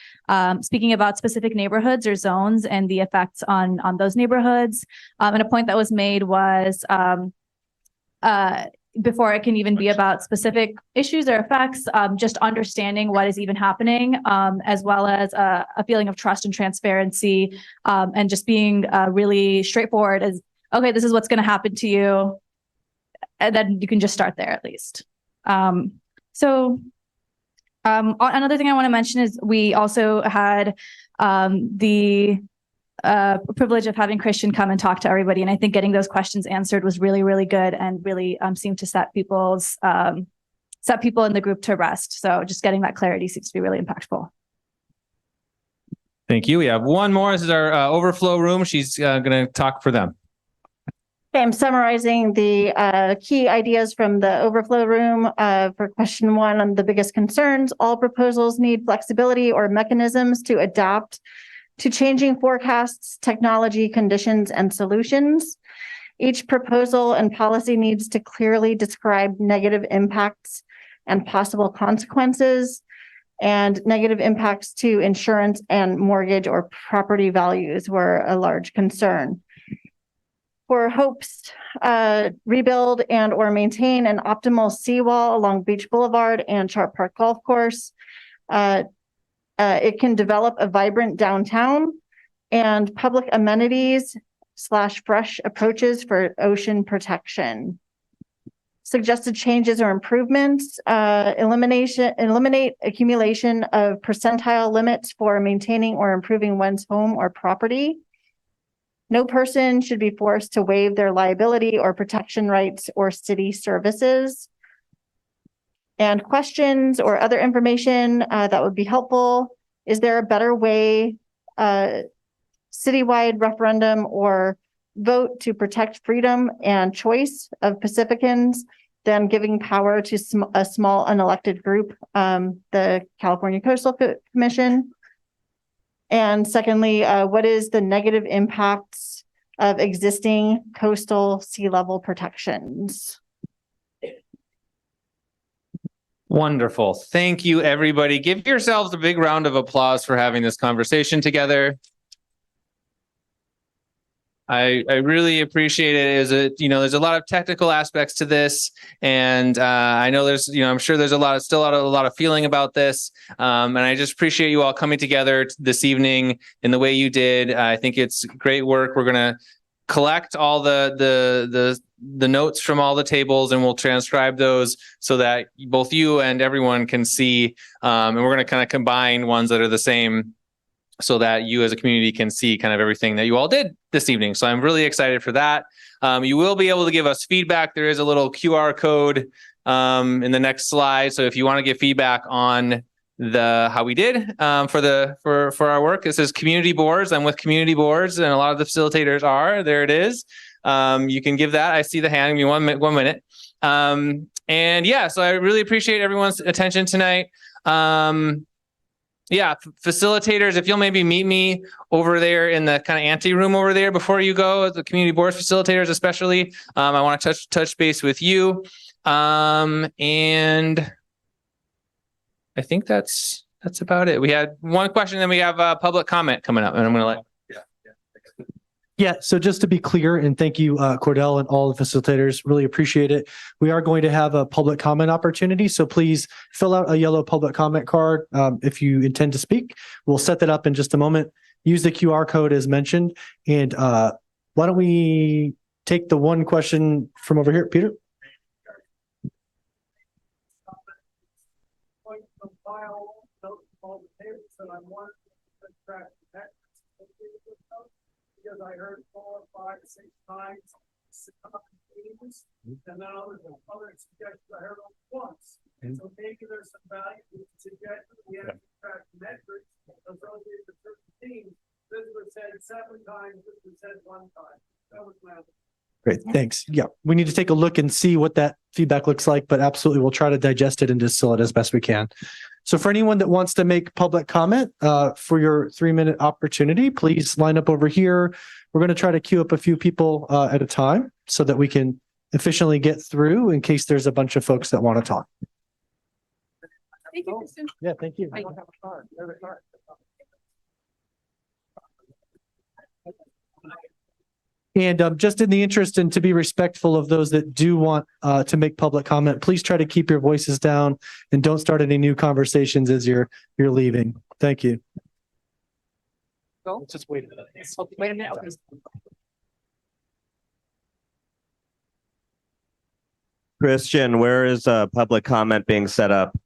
speaking about specific neighborhoods or zones and the effects on those neighborhoods. And a point that was made was before it can even be about specific issues or effects, just understanding what is even happening, as well as a feeling of trust and transparency, and just being really straightforward as, okay, this is what's going to happen to you. And then you can just start there at least. Another thing I want to mention is we also had the privilege of having Christian come and talk to everybody. And I think getting those questions answered was really, really good and really seemed to set people in the group to rest. So just getting that clarity seems to be really impactful. Thank you. We have one more. This is our overflow room. She's going to talk for them. Okay, I'm summarizing the key ideas from the overflow room for question 1 on the biggest concerns. All proposals need flexibility or mechanisms to adapt to changing forecasts, technology, conditions, and solutions. Each proposal and policy needs to clearly describe negative impacts and possible consequences, and negative impacts to insurance and mortgage or property values were a large concern. For hopes, rebuild and or maintain an optimal seawall along Beach Boulevard and Sharp Park Golf Course. It can develop a vibrant downtown and public amenities / fresh approaches for ocean protection. Suggested changes or improvements, eliminate accumulation of percentile limits for maintaining or improving one's home or property. No person should be forced to waive their liability or protection rights or city services. And questions or other information that would be helpful. Is there a better way, citywide referendum or vote to protect freedom and choice of Pacificans than giving power to a small unelected group, the California Coastal Commission? And secondly, what is the negative impacts of existing coastal sea level protections? Wonderful. Thank you, everybody. Give yourselves a big round of applause for having this conversation together. I really appreciate it. There's a lot of technical aspects to this, and I know I'm sure there's a lot of feeling about this. And I just appreciate you all coming together this evening in the way you did. I think it's great work. We're gonna collect all the notes from all the tables, and we'll transcribe those so that both you and everyone can see. And we're gonna kind of combine ones that are the same, so that you as a community can see kind of everything that you all did this evening. So I'm really excited for that. You will be able to give us feedback. There is a little QR code in the next slide. So if you want to give feedback on how we did for our work, it says community boards. I'm with community boards, and a lot of the facilitators are. There it is. You can give that. I see the hand. Give me 1 minute. And yeah, so I really appreciate everyone's attention tonight. Yeah, facilitators, if you'll maybe meet me over there in the kind of ante room over there before you go, the community board facilitators especially. I want to touch base with you. And I think that's about it. We had one question, then we have public comment coming up, and I'm going to let. Yeah, so just to be clear, and thank you, Cordell and all the facilitators, really appreciate it. We are going to have a public comment opportunity, so please fill out a yellow public comment card if you intend to speak. We'll set that up in just a moment. Use the QR code as mentioned. And why don't we take the one question from over here, Peter? Because I heard 4, 5, 6 times, and then other suggestions I heard once. So maybe there's some value to suggest that we have to track metrics associated with certain themes. This was said 7 times, this was said 1 time. That was my Great, thanks. Yeah, we need to take a look and see what that feedback looks like, but absolutely we'll try to digest it and distill it as best we can. So for anyone that wants to make public comment for your 3-minute opportunity, please line up over here. We're going to try to queue up a few people at a time so that we can efficiently get through in case there's a bunch of folks that want to talk. Thank you, Kristen. Yeah, thank you. I don't have a card. There's a card. And just in the interest and to be respectful of those that do want to make public comment, please try to keep your voices down and don't start any new conversations as you're leaving. Thank you. Let's just wait a minute. Wait a minute. Okay. Christian, where is public comment being set up?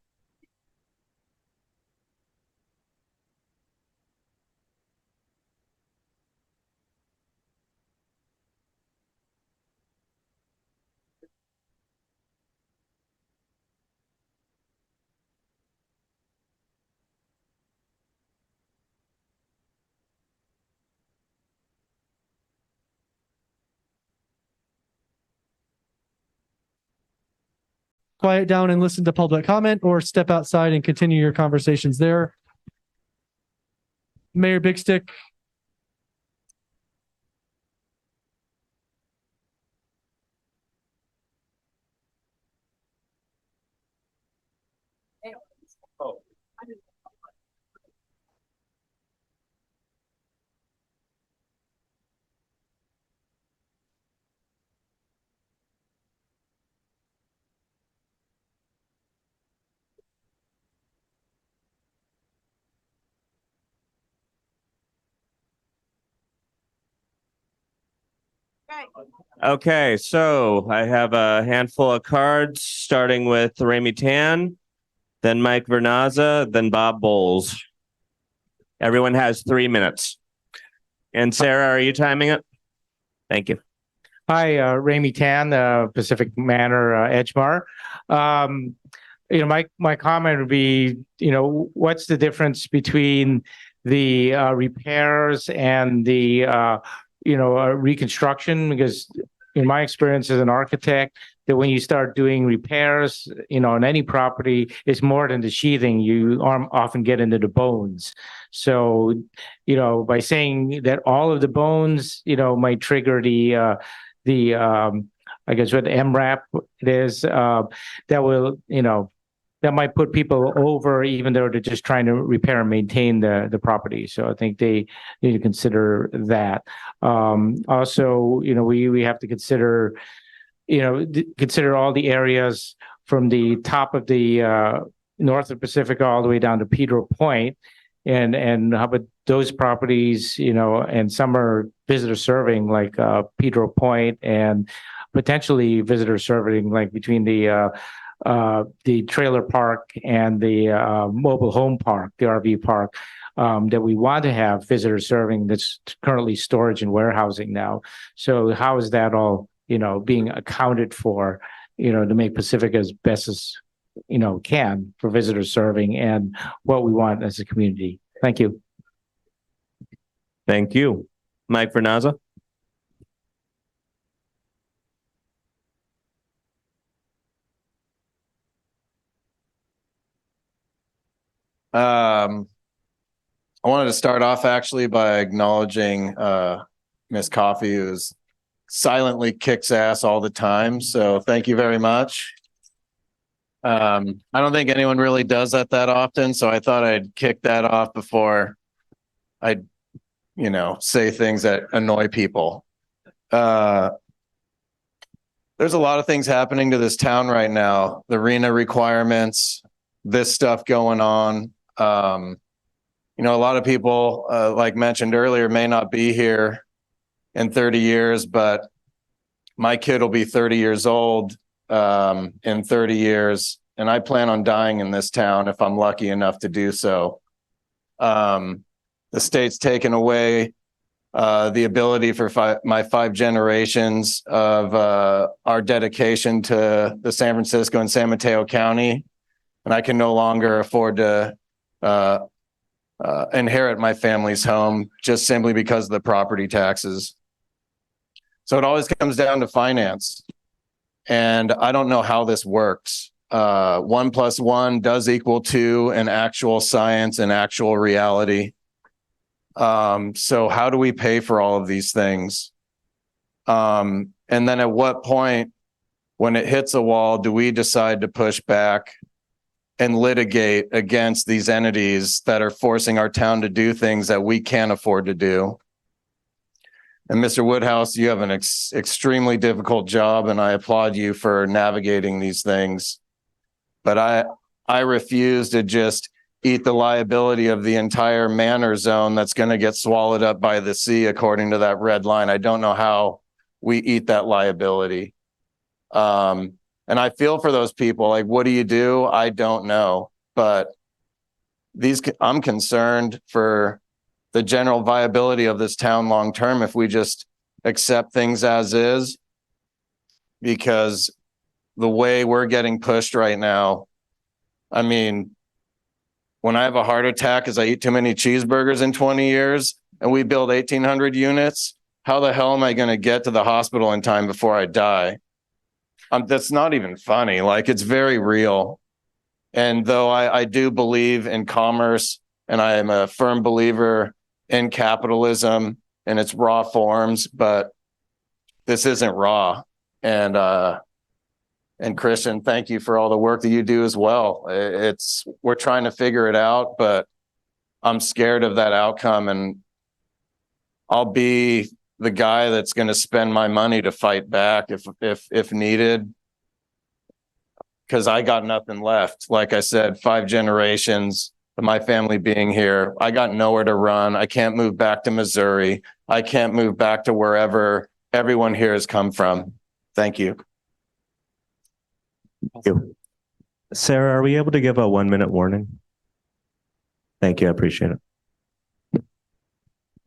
Quiet down and listen to public comment, or step outside and continue your conversations there. Mayor Big Stick. Okay, so I have a handful of cards, starting with Remy Tan, then Mike Vernaza, then Bob Bowles. Everyone has 3 minutes. And Sarah, are you timing it? Thank you. Hi, Ramey Tan, Pacific Manor, Edgemar. My comment would be, what's the difference between the repairs and the reconstruction? Because in my experience as an architect, that when you start doing repairs, on any property, it's more than the sheathing. You often get into the bones. So, by saying that all of the bones, might trigger I guess what MRAP it is, that will, that might put people over, even though they're just trying to repair and maintain the property. So I think they need to consider that. Also, we have to consider, consider all the areas from the top of the north of Pacifica all the way down to Pedro Point. And how about those properties, and some are visitor serving like Pedro Point, and potentially visitor serving like between the trailer park and the mobile home park, the RV park, that we want to have visitor serving that's currently storage and warehousing now. So how is that all, being accounted for, to make Pacifica as best as can for visitor serving and what we want as a community. Thank you. Thank you. Mike Vernaza. I wanted to start off actually by acknowledging Miss Coffee, who's silently kicks ass all the time. So thank you very much. I don't think anyone really does that often, so I thought I'd kick that off before I, say things that annoy people. There's a lot of things happening to this town right now. The RENA requirements, this stuff going on. A lot of people, like mentioned earlier, may not be here in 30 years, but my kid will be 30 years old in 30 years, and I plan on dying in this town if I'm lucky enough to do so. The state's taken away the ability for my 5 generations of our dedication to the San Francisco and San Mateo County, and I can no longer afford to inherit my family's home just simply because of the property taxes. So it always comes down to finance. And I don't know how this works. 1 + 1 does equal 2 in actual science and actual reality. So how do we pay for all of these things? And then at what point, when it hits a wall, do we decide to push back and litigate against these entities that are forcing our town to do things that we can't afford to do? And Mr. Woodhouse, you have an extremely difficult job, and I applaud you for navigating these things. But I refuse to just eat the liability of the entire manor zone that's going to get swallowed up by the sea, according to that red line. I don't know how we eat that liability. And I feel for those people. Like, what do you do? I don't know. But I'm concerned for the general viability of this town long term if we just accept things as is, because the way we're getting pushed right now, I mean, when I have a heart attack because I eat too many cheeseburgers in 20 years and we build 1,800 units, how the hell am I going to get to the hospital in time before I die? That's not even funny. Like, it's very real. And though I do believe in commerce, and I am a firm believer in capitalism in its raw forms, but this isn't raw. And Christian, thank you for all the work that you do as well. We're trying to figure it out, but I'm scared of that outcome, and I'll be the guy that's going to spend my money to fight back if needed, because I got nothing left. Like I said, 5 generations of my family being here. I got nowhere to run. I can't move back to Missouri. I can't move back to wherever everyone here has come from. Thank you. Thank you. Sarah, are we able to give a 1-minute warning? Thank you. I appreciate it.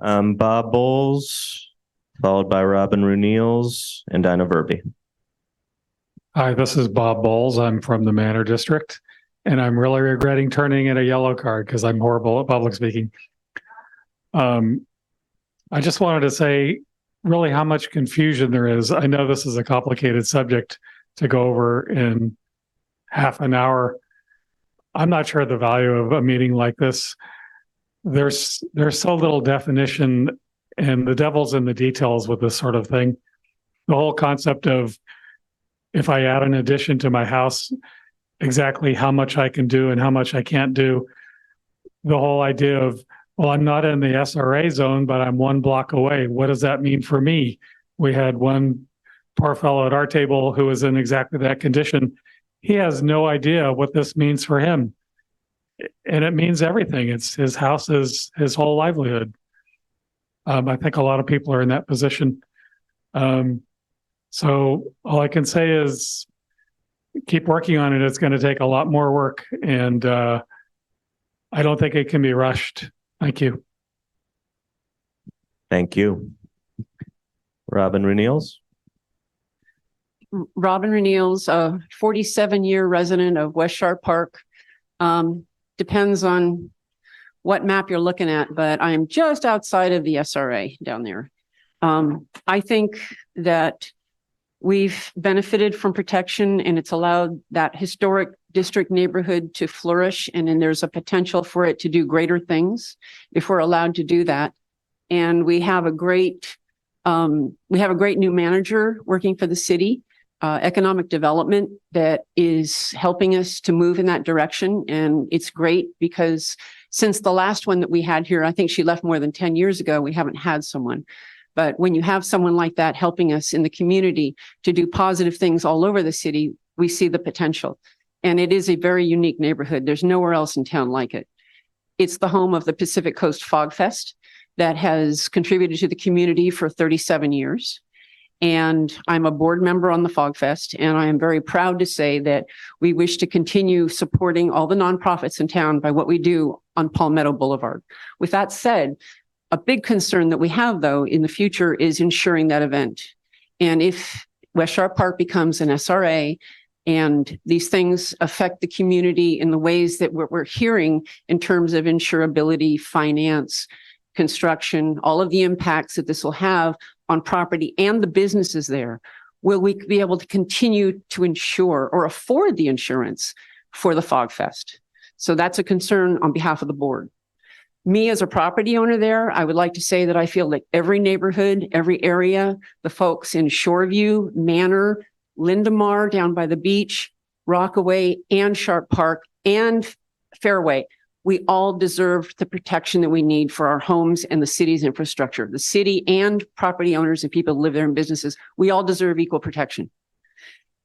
Bob Bowles. followed by Robin Runels and Dinah Verby. Hi, this is Bob Bowles. I'm from the Manor District, and I'm really regretting turning in a yellow card because I'm horrible at public speaking. I just wanted to say really how much confusion there is. I know this is a complicated subject to go over in half an hour. I'm not sure the value of a meeting like this. There's so little definition, and the devil's in the details with this sort of thing. The whole concept of if I add an addition to my house, exactly how much I can do and how much I can't do. The whole idea of, well, I'm not in the SRA zone, but I'm 1 block away. What does that mean for me? We had one poor fellow at our table who was in exactly that condition. He has no idea what this means for him. And it means everything. It's his house is his whole livelihood. I think a lot of people are in that position. So all I can say is keep working on it. It's going to take a lot more work, and I don't think it can be rushed. Thank you. Thank you. Robin Runels. Robin Runels, a 47-year resident of West Sharp Park. Depends on what map you're looking at, but I'm just outside of the SRA down there. I think that we've benefited from protection, and it's allowed that historic district neighborhood to flourish. And then there's a potential for it to do greater things if we're allowed to do that. And we have a great new manager working for the city, economic development, that is helping us to move in that direction. And it's great because since the last one that we had here, I think she left more than 10 years ago, we haven't had someone. But when you have someone like that helping us in the community to do positive things all over the city, we see the potential. And it is a very unique neighborhood. There's nowhere else in town like it. It's the home of the Pacific Coast Fog Fest that has contributed to the community for 37 years. And I'm a board member on the Fog Fest, and I am very proud to say that we wish to continue supporting all the nonprofits in town by what we do on Palmetto Boulevard. With that said, a big concern that we have, though, in the future is ensuring that event. And if West Sharp Park becomes an SRA and these things affect the community in the ways that we're hearing in terms of insurability, finance, construction, all of the impacts that this will have on property and the businesses there, will we be able to continue to insure or afford the insurance for the Fog Fest? So that's a concern on behalf of the board. Me as a property owner there, I would like to say that I feel like every neighborhood, every area, the folks in Shoreview, Manor, Lindemar down by the beach, Rockaway, and Sharp Park, and Fairway, we all deserve the protection that we need for our homes and the city's infrastructure. The city and property owners and people who live there in businesses, we all deserve equal protection.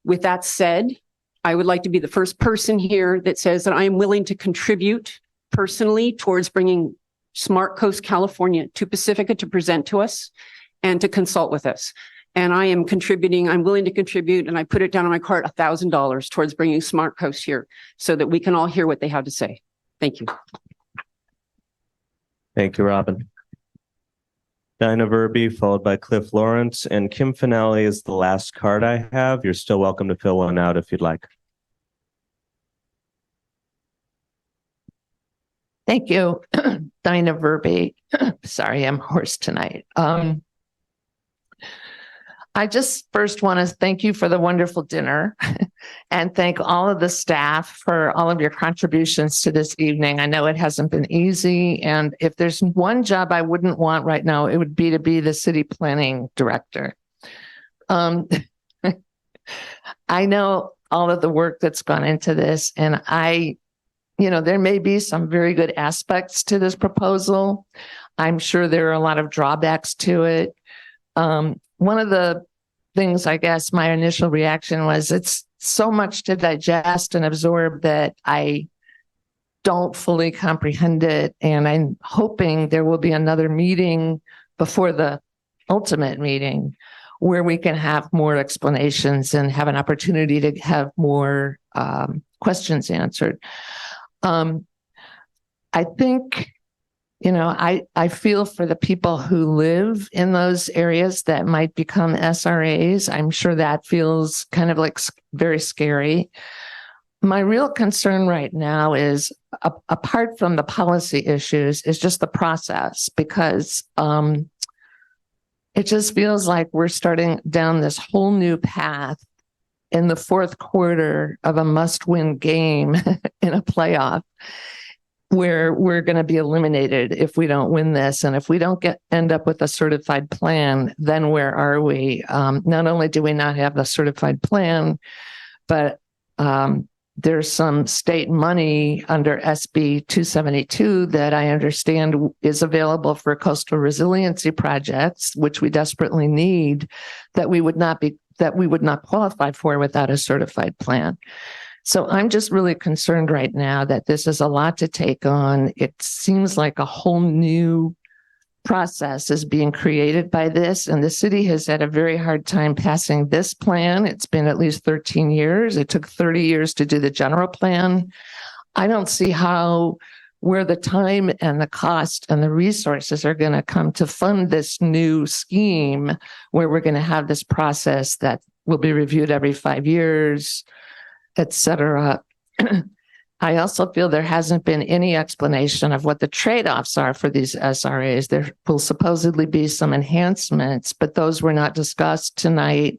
With that said, I would like to be the first person here that says that I am willing to contribute personally towards bringing Smart Coast California to Pacifica to present to us and to consult with us. And I am contributing, I'm willing to contribute, and I put it down on my cart, $1,000 towards bringing Smart Coast here so that we can all hear what they have to say. Thank you. Thank you, Robin. Dinah Verby, followed by Cliff Lawrence, and Kim Finale is the last card I have. You're still welcome to fill one out if you'd like. Thank you, Dinah Verby. Sorry, I'm hoarse tonight. I just first want to thank you for the wonderful dinner and thank all of the staff for all of your contributions to this evening. I know it hasn't been easy, and if there's one job I wouldn't want right now, it would be to be the city planning director. I know all of the work that's gone into this, and there may be some very good aspects to this proposal. I'm sure there are a lot of drawbacks to it. One of the things, I guess, my initial reaction was it's so much to digest and absorb that I don't fully comprehend it. And I'm hoping there will be another meeting before the ultimate meeting where we can have more explanations and have an opportunity to have more questions answered. I think I feel for the people who live in those areas that might become SRAs. I'm sure that feels kind of like very scary. My real concern right now is, apart from the policy issues, is just the process, because it just feels like we're starting down this whole new path in the fourth quarter of a must-win game in a playoff, where we're going to be eliminated if we don't win this. And if we don't end up with a certified plan, then where are we? Not only do we not have the certified plan, but there's some state money under SB 272 that I understand is available for coastal resiliency projects, which we desperately need, that we would not qualify for without a certified plan. So I'm just really concerned right now that this is a lot to take on. It seems like a whole new process is being created by this, and the city has had a very hard time passing this plan. It's been at least 13 years. It took 30 years to do the general plan. I don't see where the time and the cost and the resources are going to come to fund this new scheme, where we're going to have this process that will be reviewed every 5 years, et cetera. I also feel there hasn't been any explanation of what the trade-offs are for these SRAs. There will supposedly be some enhancements, but those were not discussed tonight.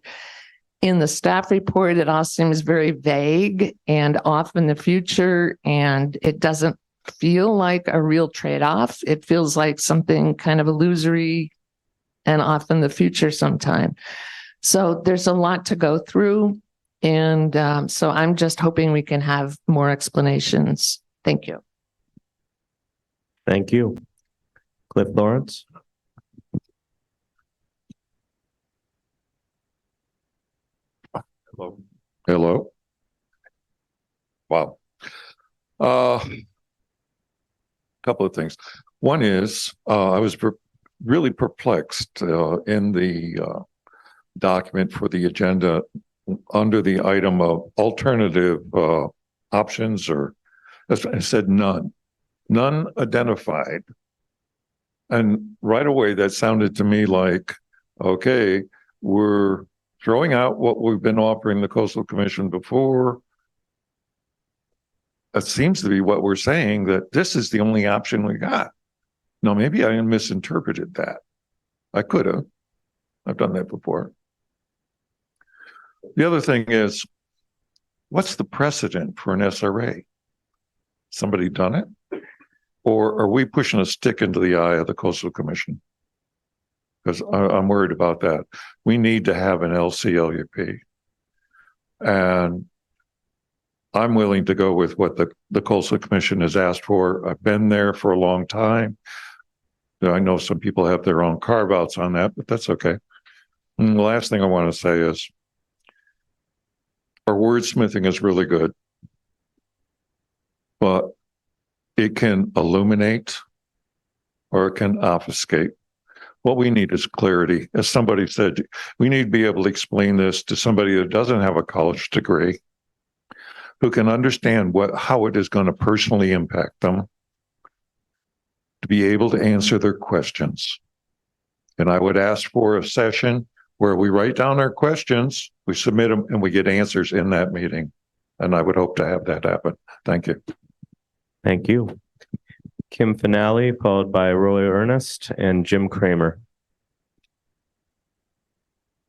In the staff report, it all seems very vague and off in the future, and it doesn't feel like a real trade-off. It feels like something kind of illusory and off in the future sometime. So there's a lot to go through. And so I'm just hoping we can have more explanations. Thank you. Thank you. Cliff Lawrence. Hello. Hello. Wow. Couple of things. One is I was really perplexed in the document for the agenda under the item of alternative options, or it said none identified. And right away that sounded to me like, okay, we're throwing out what we've been offering the Coastal Commission before. It seems to be what we're saying, that this is the only option we got. Now, maybe I misinterpreted that. I could have. I've done that before. The other thing is, what's the precedent for an SRA? Somebody done it? Or are we pushing a stick into the eye of the Coastal Commission? Because I'm worried about that. We need to have an LCLUP. And I'm willing to go with what the Coastal Commission has asked for. I've been there for a long time. I know some people have their own carve-outs on that, but that's okay. And the last thing I want to say is, our wordsmithing is really good, but it can illuminate or it can obfuscate. What we need is clarity. As somebody said, we need to be able to explain this to somebody that doesn't have a college degree, who can understand how it is going to personally impact them, to be able to answer their questions. And I would ask for a session where we write down our questions, we submit them, and we get answers in that meeting. And I would hope to have that happen. Thank you. Thank you. Kim Finale, followed by Roy Ernest and Jim Kramer.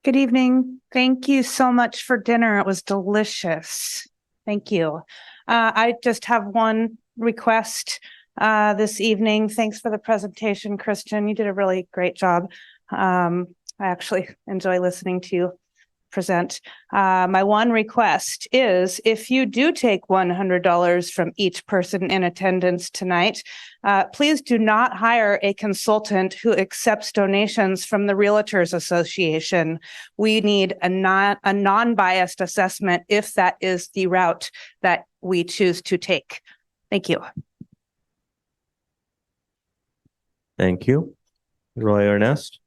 Good evening. Thank you so much for dinner. It was delicious. Thank you. I just have one request this evening. Thanks for the presentation, Christian. You did a really great job. I actually enjoy listening to you present. My one request is, if you do take $100 from each person in attendance tonight, please do not hire a consultant who accepts donations from the Realtors Association. We need a non-biased assessment if that is the route that we choose to take. Thank you. Thank you. Roy Ernest.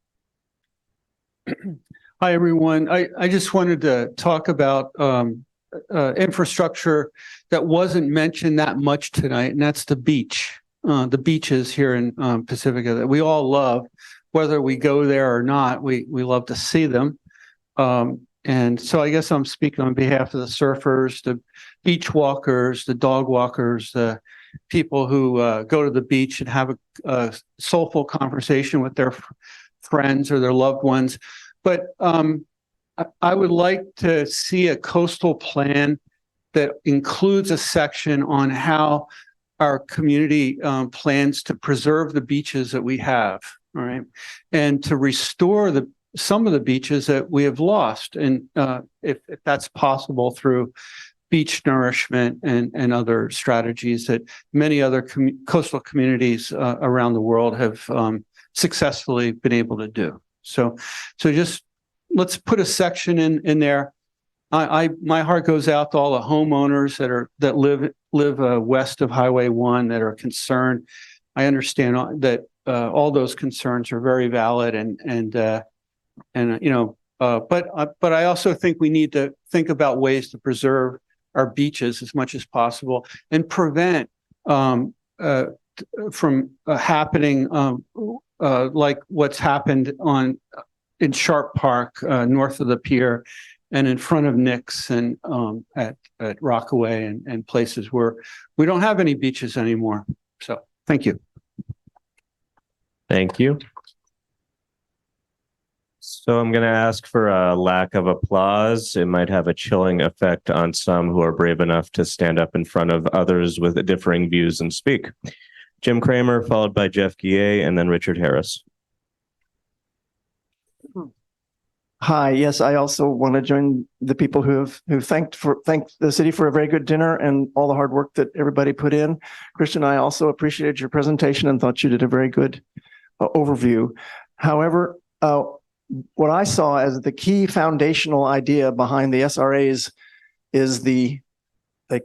Hi, everyone. I just wanted to talk about infrastructure that wasn't mentioned that much tonight, and that's the beach. the beaches here in Pacifica that we all love, whether we go there or not. We love to see them. And so I guess I'm speaking on behalf of the surfers, the beach walkers, the dog walkers, the people who go to the beach and have a soulful conversation with their friends or their loved ones. But I would like to see a coastal plan that includes a section on how our community plans to preserve the beaches that we have, all right, and to restore some of the beaches that we have lost, and if that's possible through beach nourishment and other strategies that many other coastal communities around the world have successfully been able to do. So just let's put a section in there. My heart goes out to all the homeowners that live west of Highway 1 that are concerned. I understand that all those concerns are very valid, but I also think we need to think about ways to preserve our beaches as much as possible and prevent from happening like what's happened in Sharp Park north of the pier and in front of Nick's and at Rockaway and places where we don't have any beaches anymore. So thank you. Thank you. So I'm going to ask for a lack of applause. It might have a chilling effect on some who are brave enough to stand up in front of others with differing views and speak. Jim Kramer, followed by Jeff Guillet, and then Richard Harris. Hi, yes, I also want to join the people who thanked the city for a very good dinner and all the hard work that everybody put in. Christian, I also appreciated your presentation and thought you did a very good overview. However, what I saw as the key foundational idea behind the SRAs is they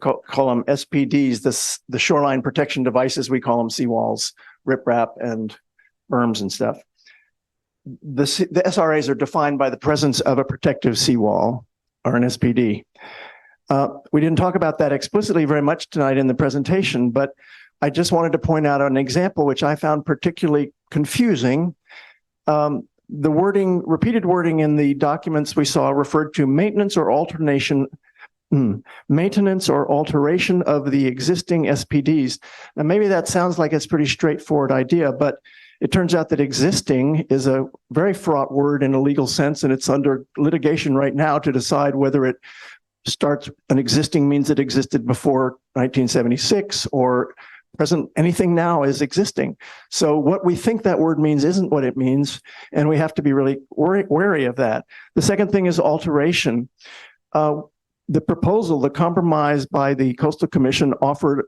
call them SPDs, the shoreline protection devices, we call them seawalls, riprap and berms and stuff. The SRAs are defined by the presence of a protective seawall or an SPD. We didn't talk about that explicitly very much tonight in the presentation, but I just wanted to point out an example which I found particularly confusing. The repeated wording in the documents we saw referred to maintenance or alteration of the existing SPDs. Now, maybe that sounds like it's a pretty straightforward idea, but it turns out that existing is a very fraught word in a legal sense, and it's under litigation right now to decide whether an existing means it existed before 1976 or present. Anything now is existing. So what we think that word means isn't what it means, and we have to be really wary of that. The second thing is alteration. The proposal, the compromise by the Coastal Commission offered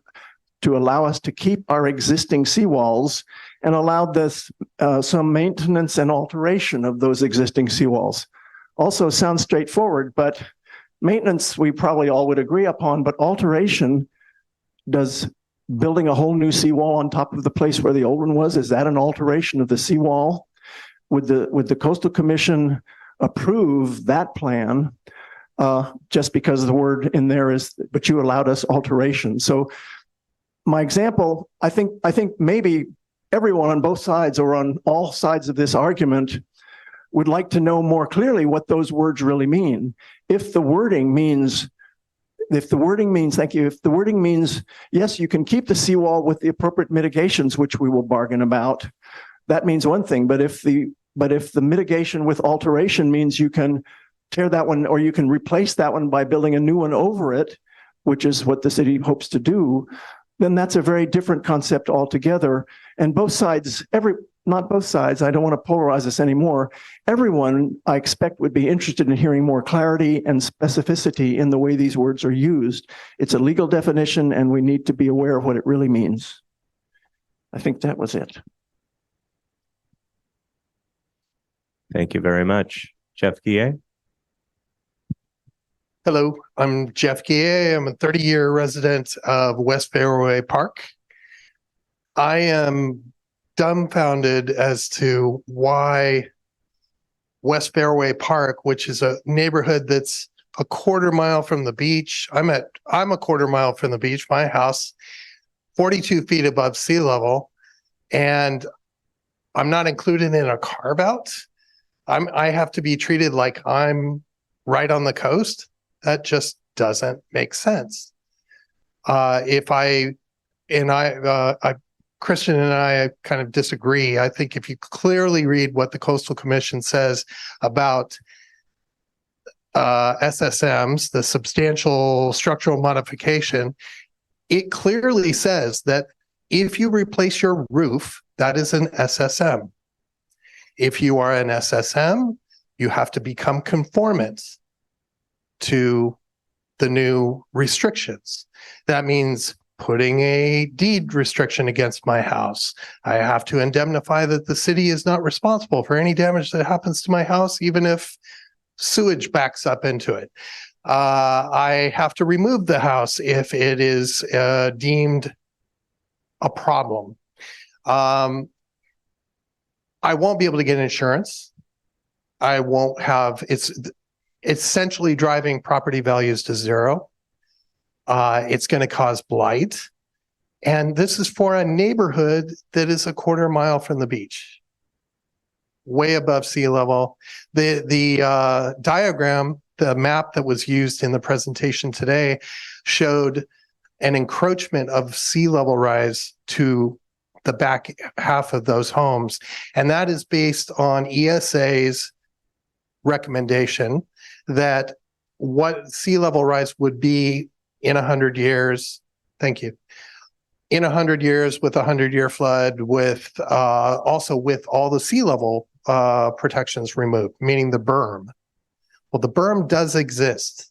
to allow us to keep our existing seawalls and allowed this some maintenance and alteration of those existing seawalls. Also sounds straightforward, but maintenance we probably all would agree upon, but alteration, does building a whole new seawall on top of the place where the old one was, is that an alteration of the seawall? Would the Coastal Commission approve that plan just because the word in there is, but you allowed us alteration? So my example, I think maybe everyone on both sides or on all sides of this argument would like to know more clearly what those words really mean. If the wording means, thank you, if the wording means, yes, you can keep the seawall with the appropriate mitigations, which we will bargain about, that means one thing. But if the mitigation with alteration means you can tear that one or you can replace that one by building a new one over it, which is what the city hopes to do, then that's a very different concept altogether. And both sides, not both sides, I don't want to polarize this anymore. Everyone, I expect, would be interested in hearing more clarity and specificity in the way these words are used. It's a legal definition, and we need to be aware of what it really means. I think that was it. Thank you very much. Jeff Guillet. Hello, I'm Jeff Guillet. I'm a 30-year resident of West Fairway Park. I am dumbfounded as to why West Fairway Park, which is a neighborhood that's a quarter mile from the beach. I'm a quarter mile from the beach. My house, 42 feet above sea level, and I'm not included in a carve out. I have to be treated like I'm right on the coast. That just doesn't make sense. Christian and I kind of disagree. I think if you clearly read what the Coastal Commission says about SSMs, the substantial structural modification, it clearly says that if you replace your roof, that is an SSM. If you are an SSM, you have to become conformant to the new restrictions. That means putting a deed restriction against my house. I have to indemnify that the city is not responsible for any damage that happens to my house, even if sewage backs up into it. I have to remove the house if it is deemed a problem. I won't be able to get insurance. I won't have, it's essentially driving property values to zero. It's going to cause blight. And this is for a neighborhood that is a quarter mile from the beach, way above sea level. The diagram, the map that was used in the presentation today showed an encroachment of sea level rise to the back half of those homes. And that is based on ESA's recommendation that what sea level rise would be in 100 years. Thank you. In 100 years with a 100-year flood, with also with all the sea level protections removed, meaning the berm. Well, the berm does exist.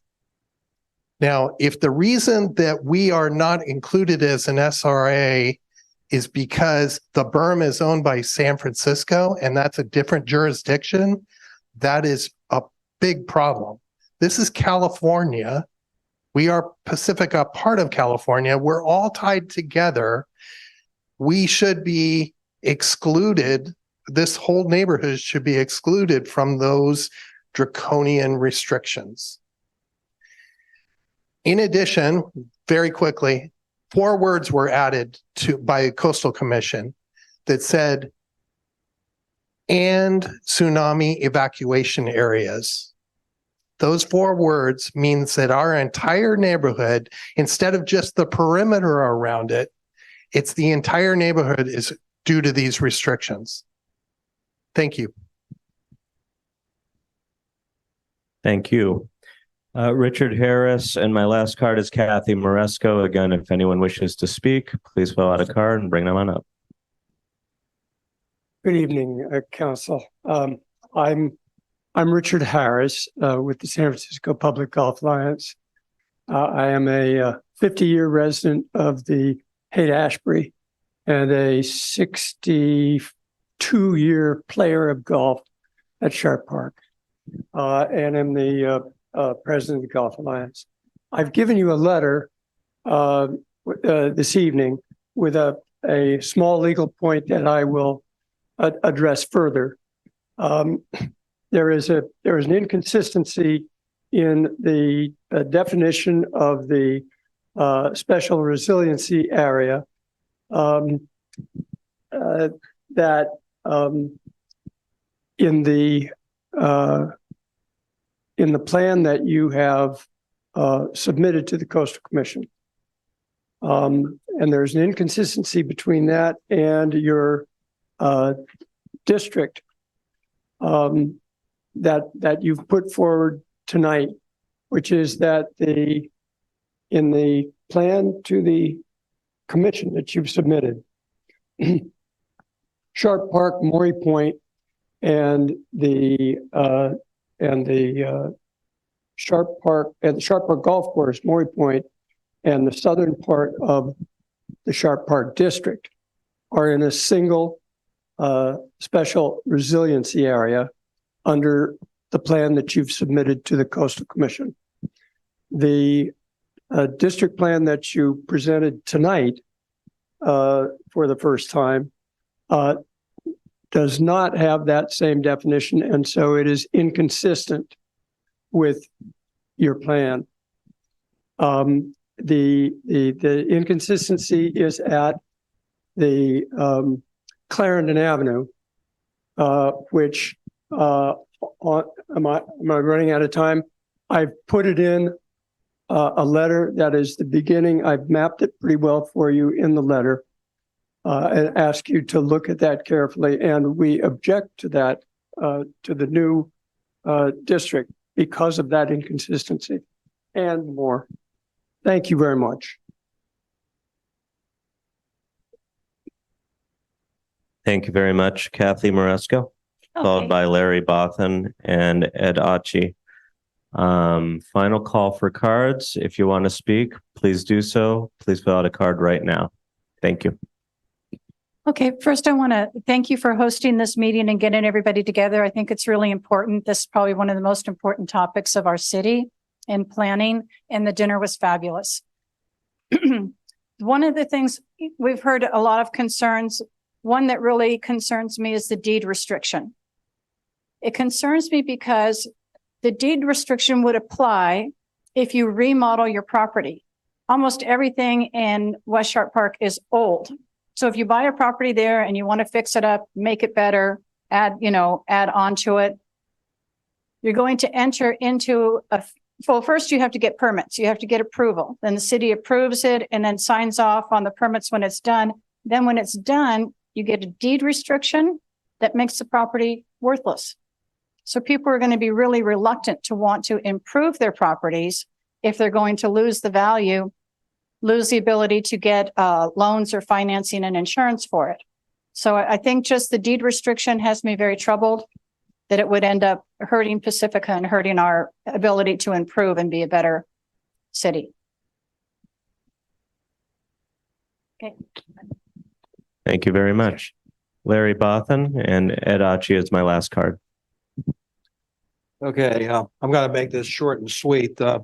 Now, if the reason that we are not included as an SRA is because the berm is owned by San Francisco and that's a different jurisdiction, that is a big problem. This is California. We are Pacifica, part of California. We're all tied together. We should be excluded. This whole neighborhood should be excluded from those draconian restrictions. In addition, very quickly, 4 words were added by Coastal Commission that said, and tsunami evacuation areas. Those 4 words means that our entire neighborhood, instead of just the perimeter around it, it's the entire neighborhood is due to these restrictions. Thank you. Thank you. Richard Harris, and my last card is Kathy Moresco. Again, if anyone wishes to speak, please fill out a card and bring them on up. Good evening, Council. I'm Richard Harris with the San Francisco Public Golf Alliance. I am a 50-year resident of the Haight-Ashbury and a 62-year player of golf at Sharp Park, and I'm the president of the Golf Alliance. I've given you a letter this evening with a small legal point that I will address further. There is an inconsistency in the definition of the special resiliency area that in the plan that you have submitted to the Coastal Commission. And there's an inconsistency between that and your district that you've put forward tonight, which is that in the plan to the commission that you've submitted, Sharp Park, Maury Point, and the Sharp Park Golf Course, Maury Point, and the southern part of the Sharp Park district are in a single special resiliency area under the plan that you've submitted to the Coastal Commission. The district plan that you presented tonight for the first time does not have that same definition, and so it is inconsistent with your plan. the inconsistency is at the Clarendon Avenue, which am I running out of time? I've put it in a letter that is the beginning. I've mapped it pretty well for you in the letter, and ask you to look at that carefully. And we object to that, to the new district because of that inconsistency and more. Thank you very much. Thank you very much, Kathy Maresco, followed by Larry Bothan and Ed Achi. Final call for cards. If you want to speak, please do so. Please fill out a card right now. Thank you. Okay, first I want to thank you for hosting this meeting and getting everybody together. I think it's really important. This is probably one of the most important topics of our city and planning, and the dinner was fabulous. One of the things we've heard a lot of concerns. One that really concerns me is the deed restriction. It concerns me because the deed restriction would apply if you remodel your property. Almost everything in West Sharp Park is old. So if you buy a property there and you want to fix it up, make it better, add on to it, you're going to enter into well, first you have to get permits. You have to get approval. Then the city approves it and then signs off on the permits when it's done. Then when it's done, you get a deed restriction that makes the property worthless. So people are going to be really reluctant to want to improve their properties if they're going to lose the value, lose the ability to get loans or financing and insurance for it. So I think just the deed restriction has me very troubled that it would end up hurting Pacifica and hurting our ability to improve and be a better city. Okay. Thank you very much. Larry Bothan and Ed Achi is my last card. Okay, I'm going to make this short and sweet. There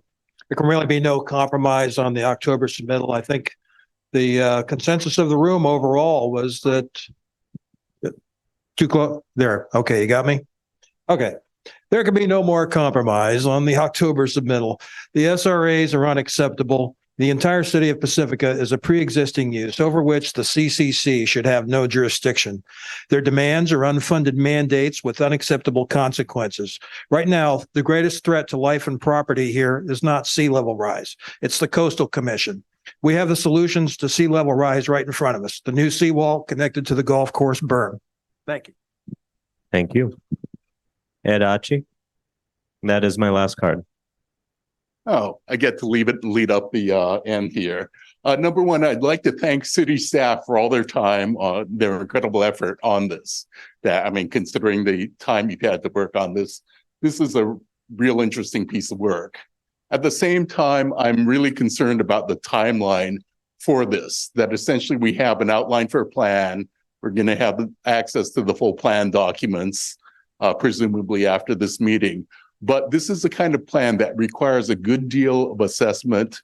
can really be no compromise on the October submittal. I think the consensus of the room overall was that too close there. Okay, you got me? Okay. There can be no more compromise on the October submittal. The SRAs are unacceptable. The entire city of Pacifica is a pre-existing use over which the CCC should have no jurisdiction. Their demands are unfunded mandates with unacceptable consequences. Right now, the greatest threat to life and property here is not sea level rise. It's the Coastal Commission. We have the solutions to sea level rise right in front of us. The new seawall connected to the golf course berm. Thank you. Thank you. Ed Achi. That is my last card. Oh, I get to lead up the end here. Number one, I'd like to thank city staff for all their time, their incredible effort on this. Considering the time you've had to work on this, this is a real interesting piece of work. At the same time, I'm really concerned about the timeline for this, that essentially we have an outline for a plan. We're going to have access to the full plan documents, presumably after this meeting. But this is the kind of plan that requires a good deal of assessment,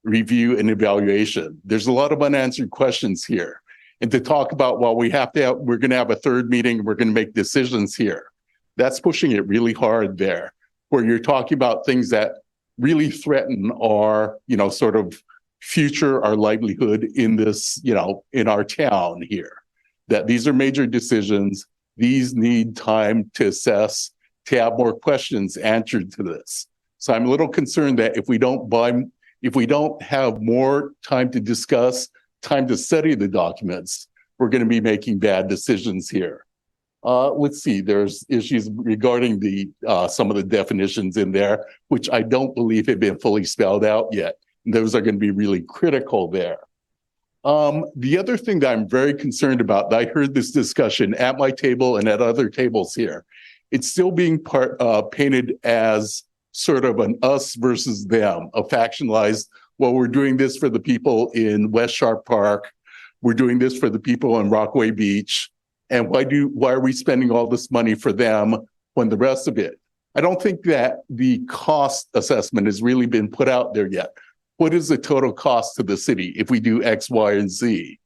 review, and evaluation. There's a lot of unanswered questions here. And to talk about, well, we're going to have a third meeting, we're going to make decisions here. That's pushing it really hard there, where you're talking about things that really threaten our, sort of future, our livelihood in this, in our town here. That these are major decisions. These need time to assess, to have more questions answered to this. So I'm a little concerned that if we don't have more time to discuss, time to study the documents, we're going to be making bad decisions here. Let's see, there's issues regarding some of the definitions in there, which I don't believe have been fully spelled out yet. And those are going to be really critical there. The other thing that I'm very concerned about, I heard this discussion at my table and at other tables here. It's still being painted as sort of an us versus them, a factionalized, well, we're doing this for the people in West Sharp Park. We're doing this for the people in Rockaway Beach. And why are we spending all this money for them when the rest of it? I don't think that the cost assessment has really been put out there yet. What is the total cost to the city if we do X, Y, and Z?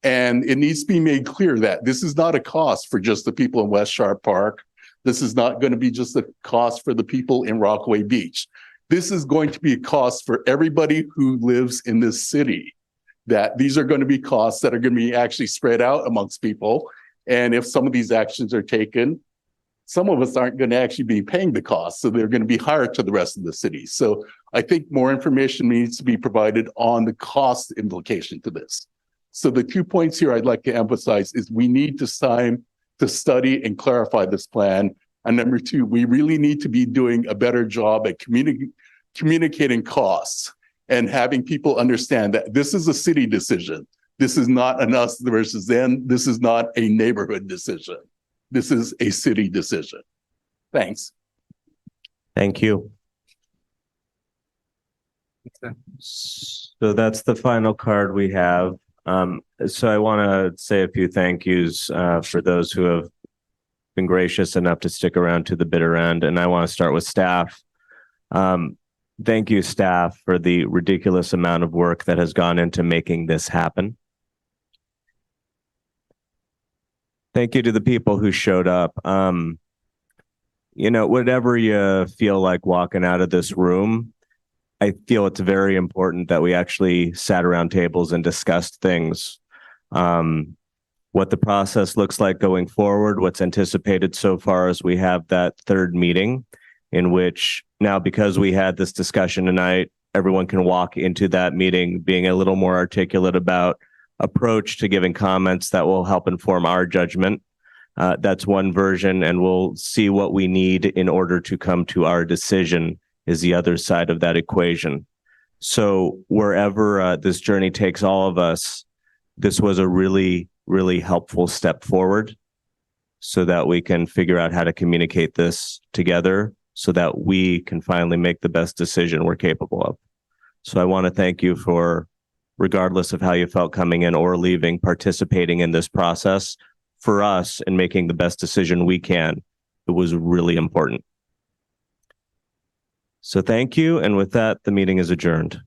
And it needs to be made clear that this is not a cost for just the people in West Sharp Park. This is not going to be just a cost for the people in Rockaway Beach. This is going to be a cost for everybody who lives in this city. That these are going to be costs that are going to be actually spread out amongst people. And if some of these actions are taken, some of us aren't going to actually be paying the cost. So they're going to be higher to the rest of the city. So I think more information needs to be provided on the cost implication to this. So the 2 points here I'd like to emphasize is we need time to study and clarify this plan. And number 2, we really need to be doing a better job at communicating costs and having people understand that this is a city decision. This is not an us versus them. This is not a neighborhood decision. This is a city decision. Thanks. Thank you. So that's the final card we have. So I want to say a few thank yous for those who have been gracious enough to stick around to the bitter end. And I want to start with staff. Thank you, staff, for the ridiculous amount of work that has gone into making this happen. Thank you to the people who showed up. Whatever you feel like walking out of this room, I feel it's very important that we actually sat around tables and discussed things. What the process looks like going forward, what's anticipated so far as we have that third meeting, in which now, because we had this discussion tonight, everyone can walk into that meeting being a little more articulate about approach to giving comments that will help inform our judgment. That's one version, and we'll see what we need in order to come to our decision is the other side of that equation. So wherever this journey takes all of us, this was a really, really helpful step forward so that we can figure out how to communicate this together so that we can finally make the best decision we're capable of. So I want to thank you for, regardless of how you felt coming in or leaving, participating in this process for us and making the best decision we can. It was really important. So thank you. And with that, the meeting is adjourned.